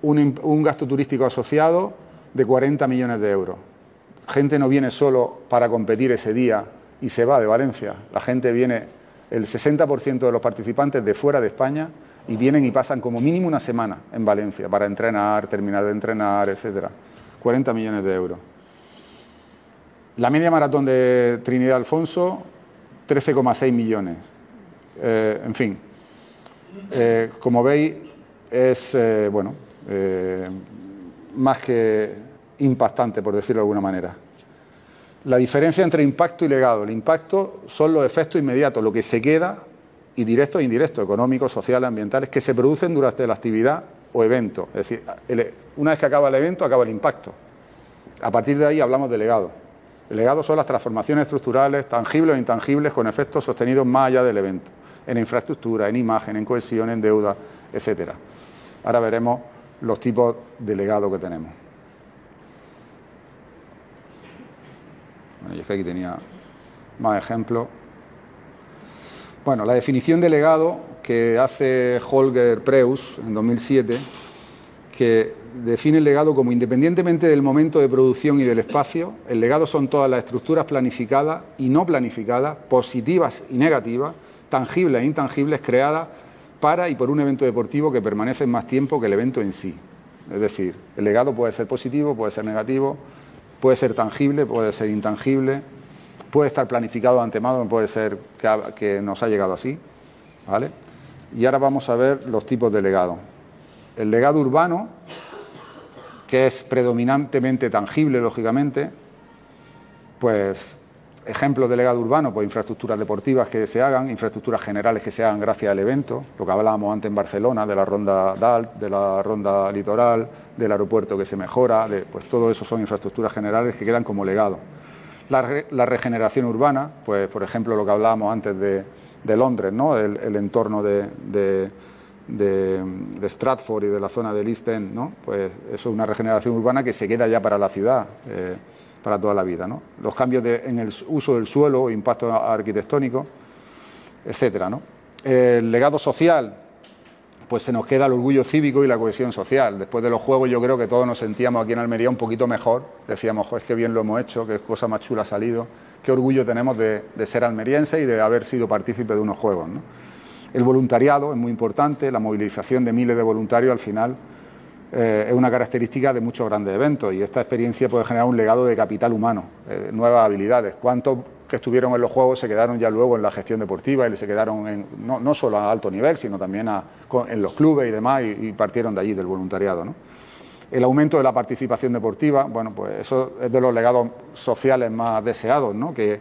un gasto turístico asociado de 40 millones de euros. Gente no viene solo para competir ese día y se va de Valencia. La gente viene, el 60% de los participantes de fuera de España, y vienen y pasan como mínimo una semana en Valencia para entrenar, terminar de entrenar, etcétera. 40 millones de euros. La media maratón de Trinidad Alfonso, 13,6 millones. En fin, como veis, es más que impactante, por decirlo de alguna manera. La diferencia entre impacto y legado. El impacto son los efectos inmediatos, lo que se queda, y directos e indirectos, económicos, sociales, ambientales, que se producen durante la actividad o evento. Es decir, una vez que acaba el evento, acaba el impacto. A partir de ahí hablamos de legado. El legado son las transformaciones estructurales, tangibles o intangibles, con efectos sostenidos más allá del evento, en infraestructura, en imagen, en cohesión, en deuda, etcétera. Ahora veremos los tipos de legado que tenemos. Bueno, y es que aquí tenía más ejemplos. Bueno, la definición de legado que hace Holger Preus en 2007, que define el legado como, independientemente del momento de producción y del espacio, el legado son todas las estructuras planificadas y no planificadas, positivas y negativas, tangibles e intangibles, creadas para y por un evento deportivo que permanecen más tiempo que el evento en sí. Es decir, el legado puede ser positivo, puede ser negativo, puede ser tangible, puede ser intangible, puede estar planificado de antemano, puede ser que nos ha llegado así, ¿vale? Y ahora vamos a ver los tipos de legado. El legado urbano, que es predominantemente tangible, lógicamente, pues ejemplos de legado urbano, pues infraestructuras deportivas que se hagan, infraestructuras generales que se hagan gracias al evento, lo que hablábamos antes en Barcelona, de la ronda DALT, de la ronda litoral, del aeropuerto que se mejora, pues todo eso son infraestructuras generales que quedan como legado. La regeneración urbana, pues por ejemplo lo que hablábamos antes de Londres, ¿no? El entorno de Stratford y de la zona del East End, ¿no? Pues eso es una regeneración urbana que se queda ya para la ciudad, para toda la vida, ¿no? Los cambios en el uso del suelo, impacto arquitectónico, etcétera, ¿no? El legado social, pues se nos queda el orgullo cívico y la cohesión social. Después de los Juegos yo creo que todos nos sentíamos aquí en Almería un poquito mejor, decíamos, joder, qué bien lo hemos hecho, qué cosa más chula ha salido, qué orgullo tenemos de ser almeriense y de haber sido partícipe de unos Juegos, ¿no? El voluntariado es muy importante, la movilización de miles de voluntarios al final es una característica de muchos grandes eventos, y esta experiencia puede generar un legado de capital humano, nuevas habilidades. ¿Cuántos que estuvieron en los Juegos se quedaron ya luego en la gestión deportiva y se quedaron no solo a alto nivel, sino también en los clubes y demás, y partieron de allí, del voluntariado, ¿no? El aumento de la participación deportiva, bueno, pues eso es de los legados sociales más deseados, ¿no? Que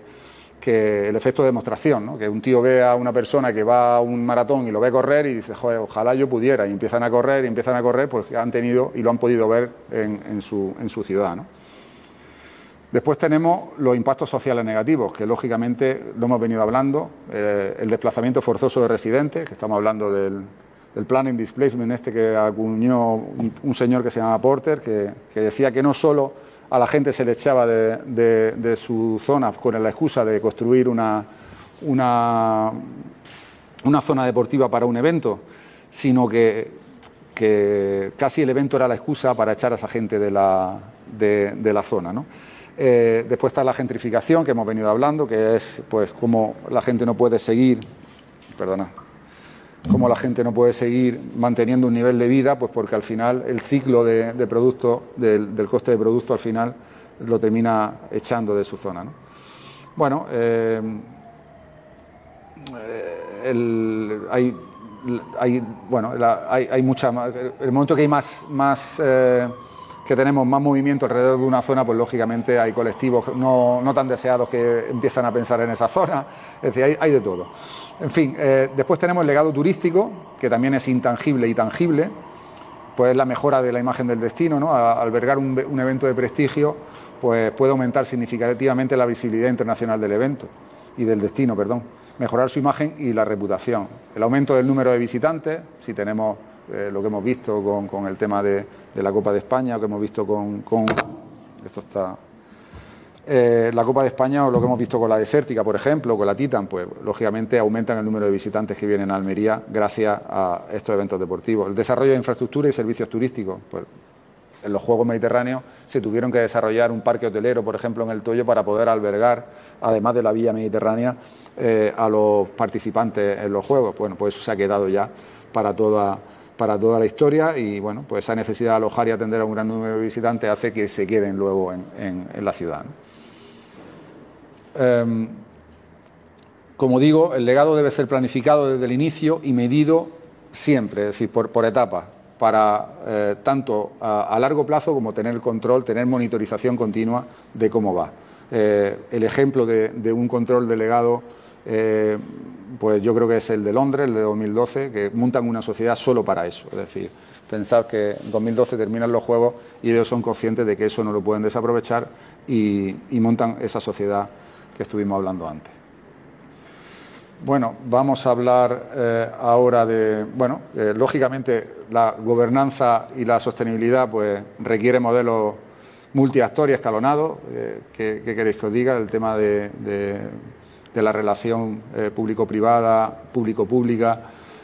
el efecto de demostración, ¿no? Que un tío ve a una persona que va a un maratón y lo ve correr y dice, joder, ojalá yo pudiera, y empiezan a correr, pues han tenido y lo han podido ver en su ciudad, ¿no? Después tenemos los impactos sociales negativos, que lógicamente lo hemos venido hablando, el desplazamiento forzoso de residentes, que estamos hablando del planning displacement que acuñó un señor que se llama Porter, que decía que no solo a la gente se le echaba de su zona con la excusa de construir una zona deportiva para un evento, sino que que casi el evento era la excusa para echar a esa gente de la zona, ¿no? Después está la gentrificación, que hemos venido hablando, que es pues cómo la gente no puede seguir, cómo la gente no puede seguir manteniendo un nivel de vida, pues porque al final el ciclo de producto, del coste de producto, al final lo termina echando de su zona, ¿no? Bueno, hay mucha más. El momento que hay más que tenemos más movimiento alrededor de una zona, pues lógicamente hay colectivos no tan deseados que empiezan a pensar en esa zona. Es decir, hay de todo. En fin, después tenemos el legado turístico, que también es intangible y tangible, pues la mejora de la imagen del destino, ¿no? Albergar un evento de prestigio, pues puede aumentar significativamente la visibilidad internacional del evento y del destino, perdón. Mejorar su imagen y la reputación. El aumento del número de visitantes, si tenemos lo que hemos visto con el tema de la Copa de España, o que hemos visto la Copa de España, o lo que hemos visto con la Desértica, por ejemplo, o con la Titan, pues lógicamente aumentan el número de visitantes que vienen a Almería gracias a estos eventos deportivos. El desarrollo de infraestructura y servicios turísticos, pues en los Juegos Mediterráneos se tuvieron que desarrollar un parque hotelero, por ejemplo, en el Toyo, para poder albergar, además de la vía mediterránea, a los participantes en los Juegos. Bueno, pues eso se ha quedado ya para toda la historia, y bueno, pues esa necesidad de alojar y atender a un gran número de visitantes hace que se queden luego en la ciudad, ¿no? Como digo, el legado debe ser planificado desde el inicio y medido siempre, es decir, por etapas, para tanto a largo plazo como tener control, tener monitorización continua de cómo va. El ejemplo de un control de legado, pues yo creo que es el de Londres, el de 2012, que montan una sociedad solo para eso. Es decir, pensad que en 2012 terminan los Juegos y ellos son conscientes de que eso no lo pueden desaprovechar y montan esa sociedad que estuvimos hablando antes. Bueno, vamos a hablar ahora de, lógicamente la gobernanza y la sostenibilidad pues requiere modelos multiactor y escalonados. ¿Qué queréis que os diga? El tema de la relación público-privada, público-pública,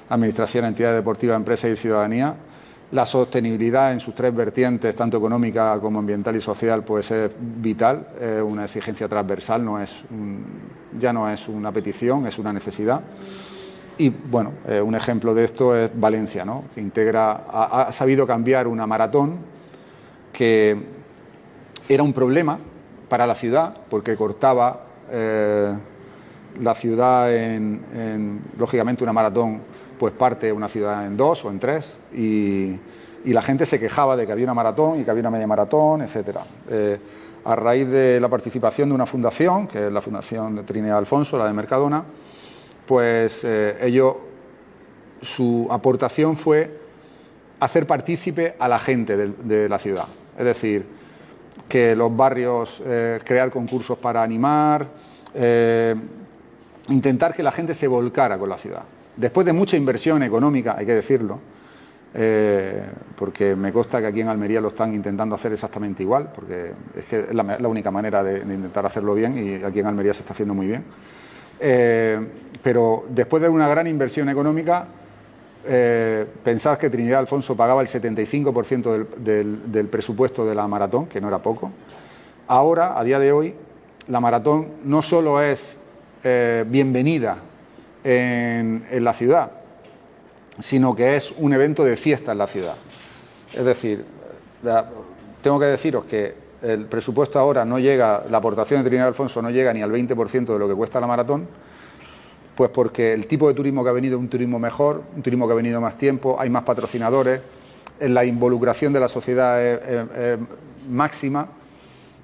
administración, entidades deportivas, empresas y ciudadanía. La sostenibilidad en sus tres vertientes, tanto económica como ambiental y social, pues es vital, es una exigencia transversal, ya no es una petición, es una necesidad. Y bueno, un ejemplo de esto es Valencia, ¿no? Que ha sabido cambiar una maratón que era un problema para la ciudad, porque cortaba la ciudad lógicamente una maratón pues parte una ciudad en 2 o en 3 y la gente se quejaba de que había una maratón y que había una media maratón, etcétera. A raíz de la participación de una fundación, que es la Fundación de Trinidad Alfonso, la de Mercadona, pues su aportación fue hacer partícipe a la gente de la ciudad. Es decir, que los barrios, crear concursos para animar, intentar que la gente se volcara con la ciudad. Después de mucha inversión económica, hay que decirlo, porque me consta que aquí en Almería lo están intentando hacer exactamente igual, porque es que es la única manera de intentar hacerlo bien, y aquí en Almería se está haciendo muy bien. Pero después de una gran inversión económica, pensad que Trinidad Alfonso pagaba el 75% del presupuesto de la maratón, que no era poco. Ahora, a día de hoy, la maratón no solo es bienvenida en la ciudad, sino que es un evento de fiesta en la ciudad. Es decir, tengo que deciros que el presupuesto ahora no llega, la aportación de Trinidad Alfonso no llega ni al 20% de lo que cuesta la maratón, pues porque el tipo de turismo que ha venido es un turismo mejor, un turismo que ha venido más tiempo, hay más patrocinadores, la involucración de la sociedad es máxima.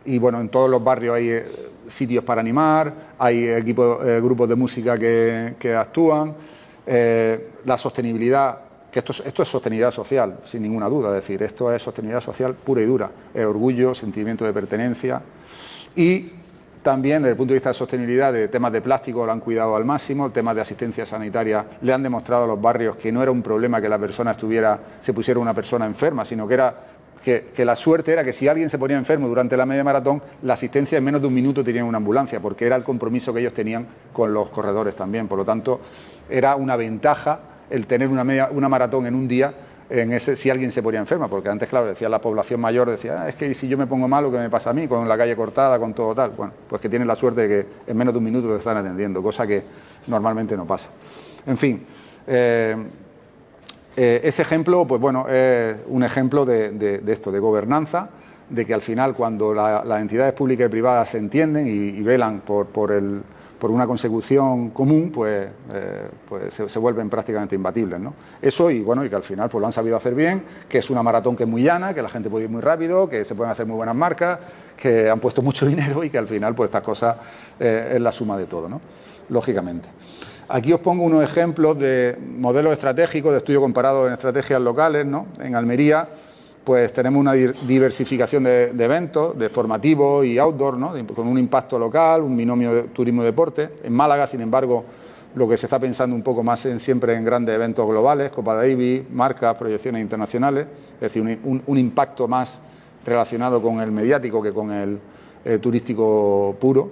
Y bueno, en todos los barrios hay sitios para animar, hay grupos de música que actúan. La sostenibilidad, que esto es sostenibilidad social, sin ninguna duda, es decir, esto es sostenibilidad social pura y dura, es orgullo, sentimiento de pertenencia. Y también desde el punto de vista de sostenibilidad, de temas de plástico lo han cuidado al máximo, temas de asistencia sanitaria le han demostrado a los barrios que no era un problema que la persona se pusiera una persona enferma, sino que era que la suerte era que si alguien se ponía enfermo durante la media maratón, la asistencia en menos de un minuto tenía una ambulancia, porque era el compromiso que ellos tenían con los corredores también. Por lo tanto, era una ventaja el tener una maratón en un día si alguien se ponía enferma, porque antes, claro, decía la población mayor, decía, es que si yo me pongo malo, ¿qué me pasa a mí? Con la calle cortada, con todo tal. Bueno, pues que tienen la suerte de que en menos de un minuto te están atendiendo, cosa que normalmente no pasa. En fin, ese ejemplo, pues bueno, es un ejemplo de esto, de gobernanza, de que al final cuando las entidades públicas y privadas se entienden y velan por una consecución común, pues se vuelven prácticamente imbatibles, ¿no? Eso y bueno, y que al final pues lo han sabido hacer bien, que es una maratón que es muy llana, que la gente puede ir muy rápido, que se pueden hacer muy buenas marcas, que han puesto mucho dinero y que al final pues estas cosas es la suma de todo, ¿no? Lógicamente. Aquí os pongo unos ejemplos de modelos estratégicos de estudio comparado en estrategias locales, ¿no? En Almería pues tenemos una diversificación de eventos, de formativos y outdoor, ¿no? Con un impacto local, un binomio de turismo-deporte. En Málaga, sin embargo, lo que se está pensando un poco más siempre en grandes eventos globales, Copa Davis, marcas, proyecciones internacionales, es decir, un impacto más relacionado con el mediático que con el turístico puro,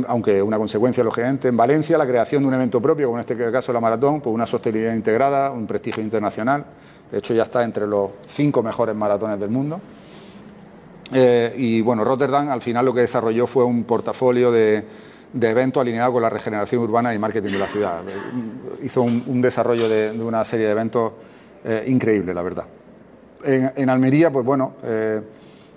aunque una consecuencia, lógicamente. En Valencia, la creación de un evento propio, como en este caso la maratón, pues una sostenibilidad integrada, un prestigio internacional. De hecho, ya está entre los 5 mejores maratones del mundo. Y bueno, Rotterdam al final lo que desarrolló fue un portafolio de eventos alineado con la regeneración urbana y marketing de la ciudad. Hizo un desarrollo de una serie de eventos increíble, la verdad. En Almería, pues bueno,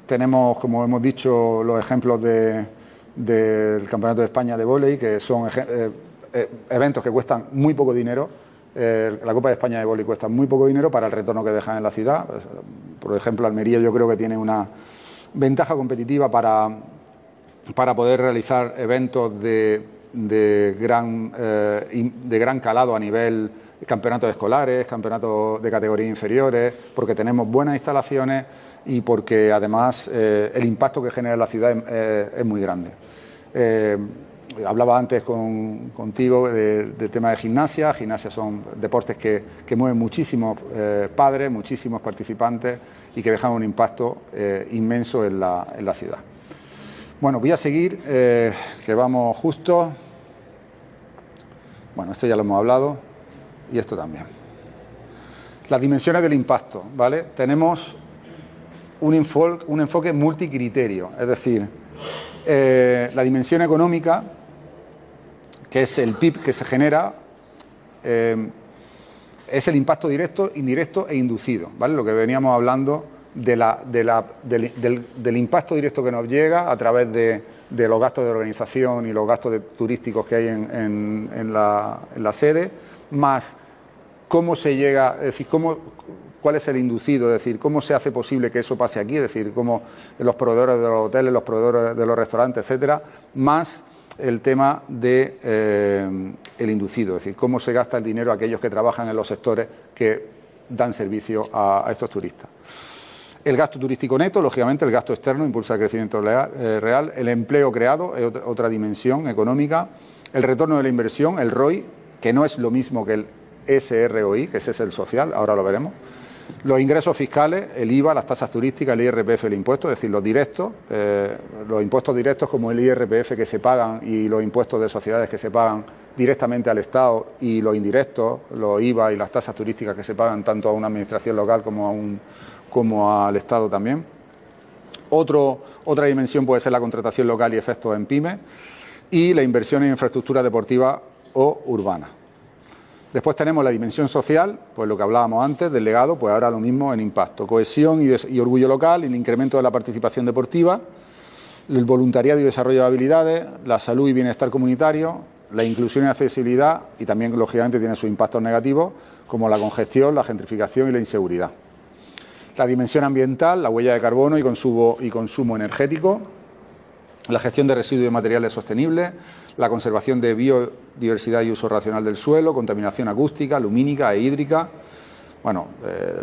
tenemos, como hemos dicho, los ejemplos del Campeonato de España de vóley, que son eventos que cuestan muy poco dinero. La Copa de España de vóley cuesta muy poco dinero para el retorno que dejan en la ciudad. Por ejemplo, Almería yo creo que tiene una ventaja competitiva para poder realizar eventos de gran calado a nivel campeonatos escolares, campeonatos de categorías inferiores, porque tenemos buenas instalaciones y porque además el impacto que genera en la ciudad es muy grande. Hablaba antes contigo del tema de gimnasia. Gimnasia son deportes que mueven muchísimos padres, muchísimos participantes y que dejan un impacto inmenso en la ciudad. Bueno, voy a seguir, que vamos justo. Bueno, esto ya lo hemos hablado y esto también. Las dimensiones del impacto, ¿vale? Tenemos un enfoque multicriterio, es decir, la dimensión económica, que es el PIB que se genera, es el impacto directo, indirecto e inducido, ¿vale? Lo que veníamos hablando del impacto directo que nos llega a través de los gastos de organización y los gastos turísticos que hay en la sede, más cómo se llega, es decir, cuál es el inducido, es decir, cómo se hace posible que eso pase aquí, es decir, cómo los proveedores de los hoteles, los proveedores de los restaurantes, etcétera, más el tema de el inducido, es decir, cómo se gasta el dinero a aquellos que trabajan en los sectores que dan servicio a estos turistas. El gasto turístico neto, lógicamente, el gasto externo impulsa el crecimiento real, el empleo creado es otra dimensión económica, el retorno de la inversión, el ROI, que no es lo mismo que el SROI, que ese es el social, ahora lo veremos. Los ingresos fiscales, el IVA, las tasas turísticas, el IRPF, el impuesto, es decir, los directos, los impuestos directos como el IRPF que se pagan y los impuestos de sociedades que se pagan directamente al Estado, y los indirectos, los IVA y las tasas turísticas que se pagan tanto a una administración local como al Estado también. Otra dimensión puede ser la contratación local y efectos en pymes, y la inversión en infraestructura deportiva o urbana. Después tenemos la dimensión social, pues lo que hablábamos antes del legado, pues ahora lo mismo en impacto, cohesión y orgullo local, el incremento de la participación deportiva, el voluntariado y desarrollo de habilidades, la salud y bienestar comunitario, la inclusión y accesibilidad, y también lógicamente tiene sus impactos negativos como la congestión, la gentrificación y la inseguridad. La dimensión ambiental, la huella de carbono y consumo energético, la gestión de residuos y materiales sostenibles, la conservación de biodiversidad y uso racional del suelo, contaminación acústica, lumínica e hídrica. Bueno,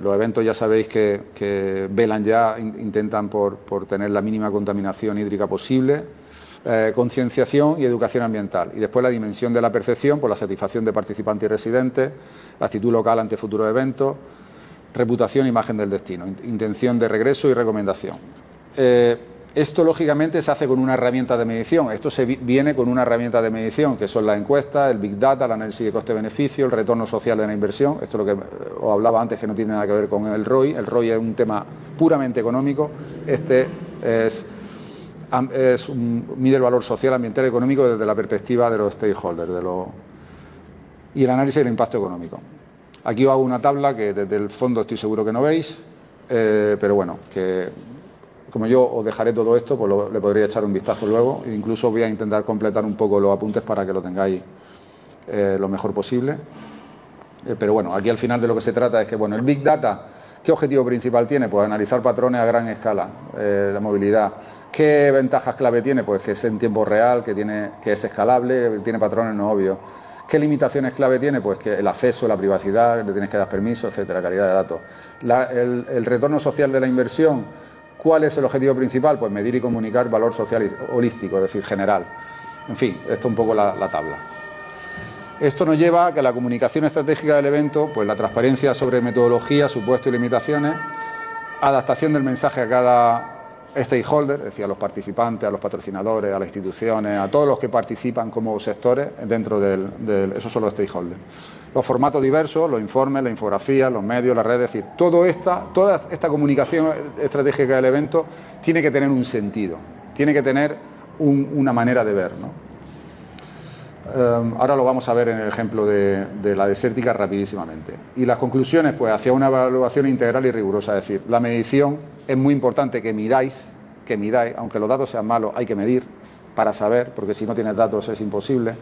los eventos ya sabéis que velan ya, intentan por tener la mínima contaminación hídrica posible, concienciación y educación ambiental. Y después la dimensión de la percepción, por la satisfacción de participantes y residentes, la actitud local ante futuros eventos, reputación e imagen del destino, intención de regreso y recomendación. Esto, lógicamente, se hace con una herramienta de medición. Esto se viene con una herramienta de medición, que son las encuestas, el Big Data, el análisis de coste-beneficio, el retorno social de la inversión. Esto es lo que os hablaba antes, que no tiene nada que ver con el ROI. El ROI es un tema puramente económico. Este mide el valor social, ambiental y económico desde la perspectiva de los stakeholders y el análisis del impacto económico. Aquí os hago una tabla que desde el fondo estoy seguro que no veis, pero bueno, que como yo os dejaré todo esto, pues le podréis echar un vistazo luego. Incluso voy a intentar completar un poco los apuntes para que lo tengáis lo mejor posible. Pero bueno, aquí al final de lo que se trata es que, bueno, el Big Data, ¿qué objetivo principal tiene? Pues analizar patrones a gran escala, la movilidad. ¿Qué ventajas clave tiene? Pues que es en tiempo real, que es escalable, que tiene patrones no obvios. ¿Qué limitaciones clave tiene? Pues que el acceso, la privacidad, le tienes que dar permiso, etcétera, calidad de datos. El retorno social de la inversión, ¿cuál es el objetivo principal? Pues medir y comunicar valor social holístico, es decir, general. En fin, esto es un poco la tabla. Esto nos lleva a que la comunicación estratégica del evento, pues la transparencia sobre metodología, supuestos y limitaciones, adaptación del mensaje a cada stakeholder, es decir, a los participantes, a los patrocinadores, a las instituciones, a todos los que participan como sectores dentro esos son los stakeholders. Los formatos diversos, los informes, la infografía, los medios, las redes, es decir, toda esta comunicación estratégica del evento tiene que tener un sentido, tiene que tener una manera de ver, ¿no? Ahora lo vamos a ver en el ejemplo de la desértica rapidísimamente. Y las conclusiones, pues hacia una evaluación integral y rigurosa, es decir, la medición es muy importante que midáis, aunque los datos sean malos, hay que medir para saber, porque si no tienes datos es imposible.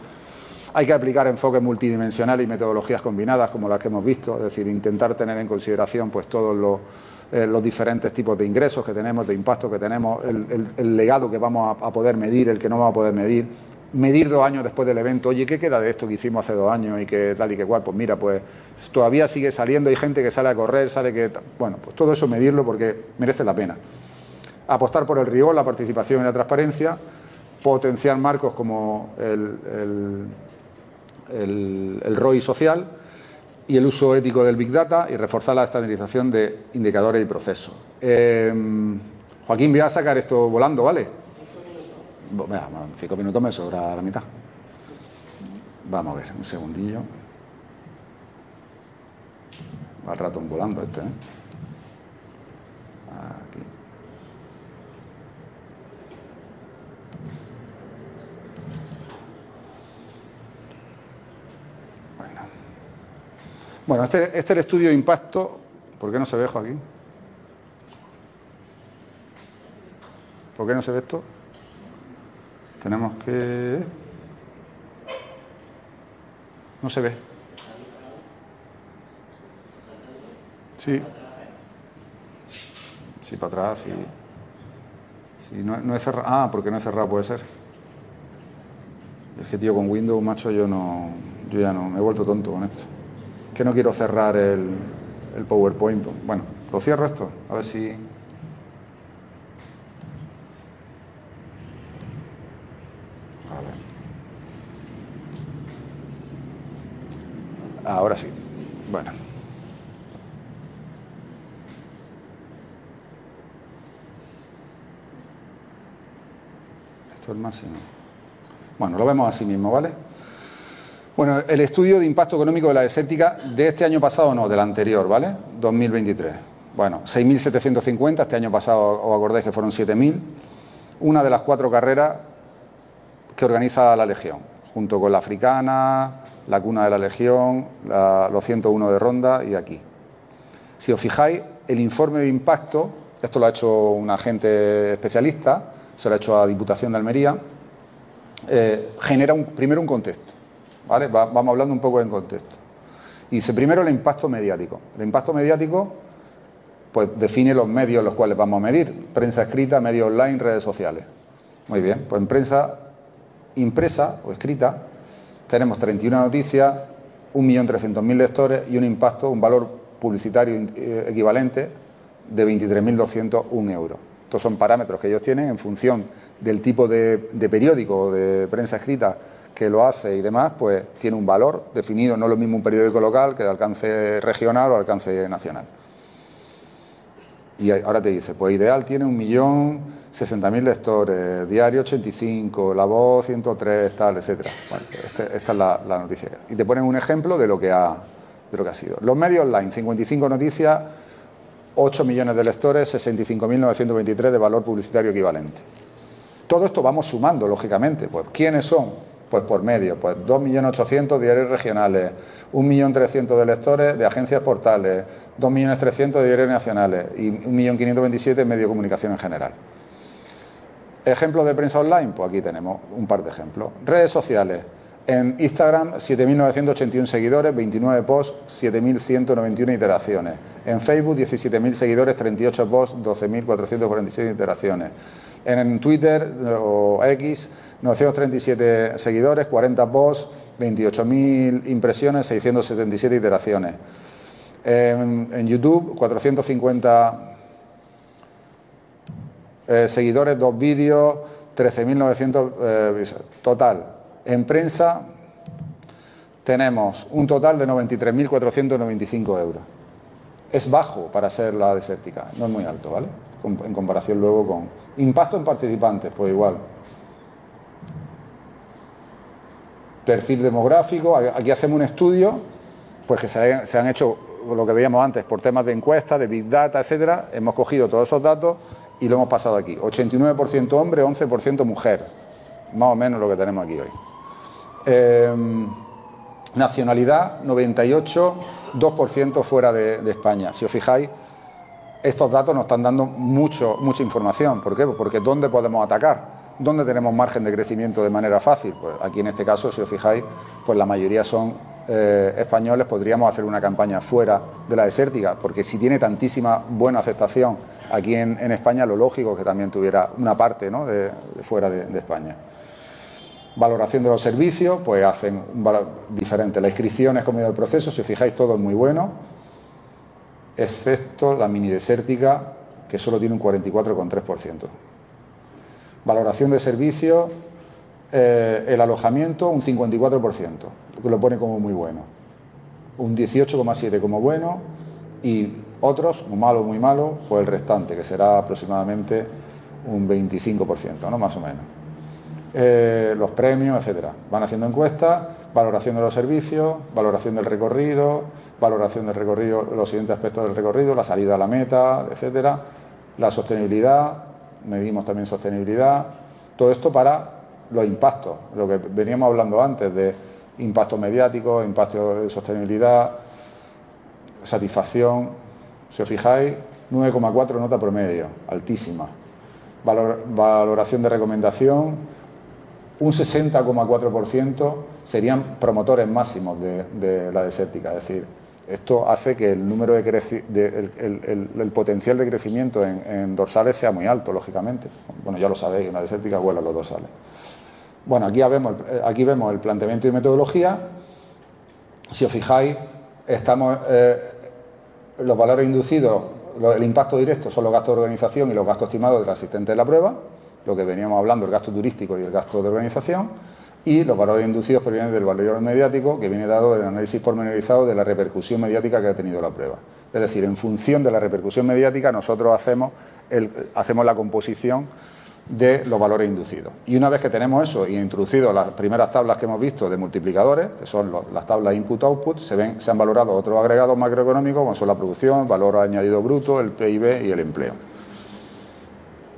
Hay que aplicar enfoques multidimensionales y metodologías combinadas, como las que hemos visto, es decir, intentar tener en consideración pues todos los diferentes tipos de ingresos que tenemos, de impactos que tenemos, el legado que vamos a poder medir, el que no vamos a poder medir 2 años después del evento. Oye, ¿qué queda de esto que hicimos hace 2 años y que tal y que cual? Pues mira, pues todavía sigue saliendo, hay gente que sale a correr, bueno, pues todo eso medirlo porque merece la pena. Apostar por el rigor, la participación y la transparencia, potenciar marcos como el ROI social y el uso ético del Big Data y reforzar la estandarización de indicadores y procesos. Joaquín, voy a sacar esto volando, ¿vale? 5 minutos me sobra la mitad. Vamos a ver, un segundillo. Va el ratón volando este, ¿eh? Aquí. Bueno, este es el estudio de impacto. ¿Por qué no se ve, Joaquín? ¿Por qué no se ve esto? Tenemos que... No se ve. Sí. Sí, para atrás, sí. Sí, no he cerrado. Ah, porque no he cerrado, puede ser. Es que, tío, con Windows, macho, yo ya no, me he vuelto tonto con esto. Que no quiero cerrar el PowerPoint. Bueno, lo cierro esto, a ver si... Ahora sí. Bueno. Esto es el máximo. Bueno, lo vemos así mismo, ¿vale? Bueno, el estudio de impacto económico de la desértica de este año pasado, no, del anterior, ¿vale? 2023. Bueno, 6.750, este año pasado os acordáis que fueron 7.000. Una de las 4 carreras que organiza la Legión, junto con la africana, la cuna de la Legión, los 101 de Ronda y aquí. Si os fijáis, el informe de impacto, esto lo ha hecho un agente especialista, se lo ha hecho a Diputación de Almería, genera primero un contexto, ¿vale? Vamos hablando un poco en contexto. Y dice primero el impacto mediático. El impacto mediático pues define los medios en los cuales vamos a medir. Prensa escrita, medios online, redes sociales. Muy bien, pues en prensa impresa o escrita tenemos 31 noticias, 1.300.000 lectores y un impacto, un valor publicitario equivalente de 23.201 euros. Estos son parámetros que ellos tienen en función del tipo de periódico o de prensa escrita que lo hace y demás, pues tiene un valor definido, no es lo mismo un periódico local que de alcance regional o alcance nacional. Y ahora te dice, pues Ideal tiene 1.060.000 lectores, Diario 85, La Voz 103, tal, etcétera. Bueno, esta es la noticia. Y te ponen un ejemplo de lo que ha sido. Los medios online, 55 noticias, 8 millones de lectores, 65.923 de valor publicitario equivalente. Todo esto vamos sumando, lógicamente. Pues, ¿quiénes son? Pues por medio, pues 2.800.000 diarios regionales, 1.300.000 de lectores de agencias portales, 2.300.000 de diarios nacionales y 1.527.000 de medio de comunicación en general. ¿Ejemplos de prensa online? Pues aquí tenemos un par de ejemplos. Redes sociales. En Instagram, 7.981 seguidores, 29 posts, 7.191 iteraciones. En Facebook, 17.000 seguidores, 38 posts, 12.446 iteraciones. En Twitter o X, 937 seguidores, 40 posts, 28.000 impresiones, 677 iteraciones. En YouTube, 450 seguidores, 2 vídeos, 13.900 total. En prensa tenemos un total de 93.495 euros. Es bajo para ser la desértica, no es muy alto, ¿vale? En comparación luego con impacto en participantes, pues igual. Perfil demográfico, aquí hacemos un estudio, pues que se han hecho, lo que veíamos antes, por temas de encuestas, de Big Data, etcétera. Hemos cogido todos esos datos y lo hemos pasado aquí. 89% hombre, 11% mujer. Más o menos lo que tenemos aquí hoy. Nacionalidad, 98, 2% fuera de España. Si os fijáis, estos datos nos están dando mucha información. ¿Por qué? Porque ¿dónde podemos atacar? ¿Dónde tenemos margen de crecimiento de manera fácil? Pues aquí en este caso, si os fijáis, pues la mayoría son españoles. Podríamos hacer una campaña fuera de la desértica, porque si tiene tantísima buena aceptación aquí en España, lo lógico es que también tuviera una parte, ¿no?, de fuera de España. Valoración de los servicios, pues hacen diferente. La inscripción es como el proceso, si os fijáis, todo es muy bueno, excepto la mini desértica, que solo tiene un 44,3%. Valoración de servicios, el alojamiento, un 54%, lo que lo pone como muy bueno. Un 18,7% como bueno y otros, muy malo, pues el restante, que será aproximadamente un 25%, ¿no?, más o menos. Los premios, etcétera. Van haciendo encuestas, valoración de los servicios, valoración del recorrido, los siguientes aspectos del recorrido, la salida a la meta, etcétera, la sostenibilidad, medimos también sostenibilidad, todo esto para los impactos, lo que veníamos hablando antes de impacto mediático, impacto de sostenibilidad, satisfacción. Si os fijáis, 9,4 nota promedio, altísima. Valoración de recomendación, un 60,4% serían promotores máximos de la desértica. Es decir, esto hace que el número el potencial de crecimiento en dorsales sea muy alto, lógicamente. Bueno, ya lo sabéis, en la desértica vuelan los dorsales. Bueno, aquí vemos el planteamiento y metodología. Si os fijáis, estamos los valores inducidos, el impacto directo son los gastos de organización y los gastos estimados del asistente de la prueba, lo que veníamos hablando, el gasto turístico y el gasto de organización, y los valores inducidos provienen del valor mediático, que viene dado del análisis pormenorizado de la repercusión mediática que ha tenido la prueba. Es decir, en función de la repercusión mediática nosotros hacemos la composición de los valores inducidos. Y una vez que tenemos eso y introducido las primeras tablas que hemos visto de multiplicadores, que son las tablas input-output, se han valorado otros agregados macroeconómicos, como son la producción, valor añadido bruto, el PIB y el empleo.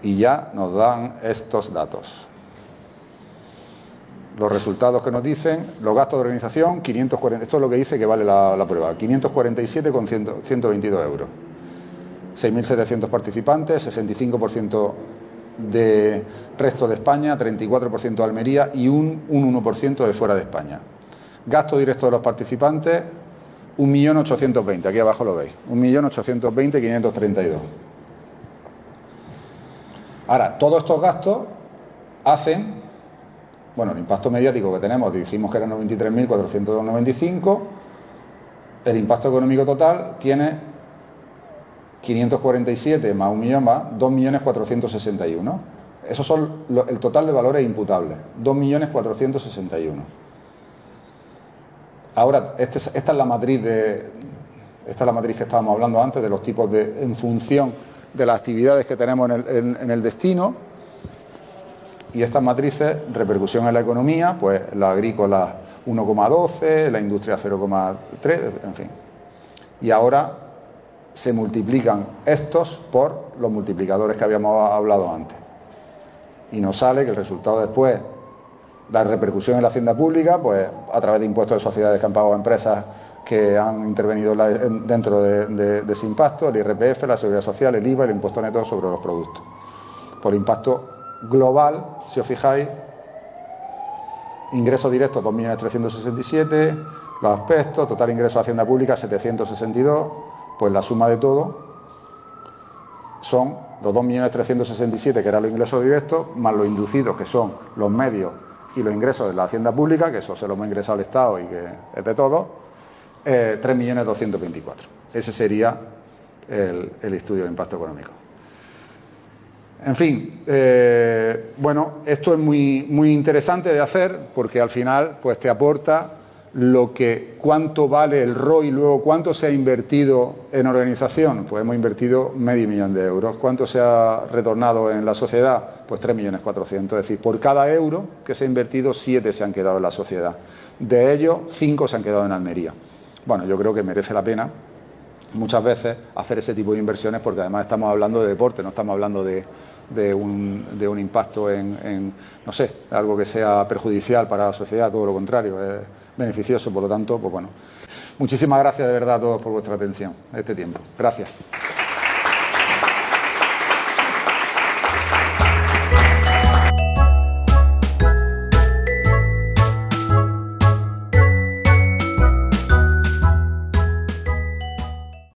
Y ya nos dan estos datos. Los resultados que nos dicen, los gastos de organización, 540, esto es lo que dice que vale la prueba, 547,122 euros. 6.700 participantes, 65% de resto de España, 34% de Almería y un 1% de fuera de España. Gasto directo de los participantes, 1.820.000, aquí abajo lo veis, 1.820.532. Ahora, todos estos gastos hacen, bueno, el impacto mediático que tenemos, dijimos que era 93.495, el impacto económico total tiene 547 más 1 millón más 2.461.000. Esos son el total de valores imputables, 2.461.000. Ahora, esta es la matriz que estábamos hablando antes, de los tipos en función de las actividades que tenemos en el destino. Y estas matrices, repercusión en la economía, pues la agrícola 1,12, la industria 0,3, en fin. Y ahora se multiplican estos por los multiplicadores que habíamos hablado antes. Y nos sale que el resultado después, la repercusión en la hacienda pública, pues a través de impuestos de sociedades que han pagado a empresas que han intervenido dentro de ese impacto, el IRPF, la seguridad social, el IVA y el impuesto neto sobre los productos. Por impacto global, si os fijáis, ingresos directos 2.367.000, los aspectos, total ingreso de hacienda pública 762, pues la suma de todo son los 2.367.000, que eran los ingresos directos, más los inducidos, que son los medios y los ingresos de la hacienda pública, que eso se lo hemos ingresado al Estado y que es de todos, 3.224.000. Ese sería el estudio de impacto económico. En fin, bueno, esto es muy interesante de hacer porque al final pues te aporta cuánto vale el ROI, luego cuánto se ha invertido en organización, pues hemos invertido $500.000 de euros. ¿Cuánto se ha retornado en la sociedad? Pues 3.400.000, es decir, por cada euro que se ha invertido, 7 se han quedado en la sociedad. De ellos, 5 se han quedado en Almería. Bueno, yo creo que merece la pena muchas veces hacer ese tipo de inversiones porque además estamos hablando de deporte, no estamos hablando de un impacto en, no sé, algo que sea perjudicial para la sociedad, todo lo contrario, es beneficioso, por lo tanto, pues bueno. Muchísimas gracias de verdad a todos por vuestra atención a este tiempo. Gracias.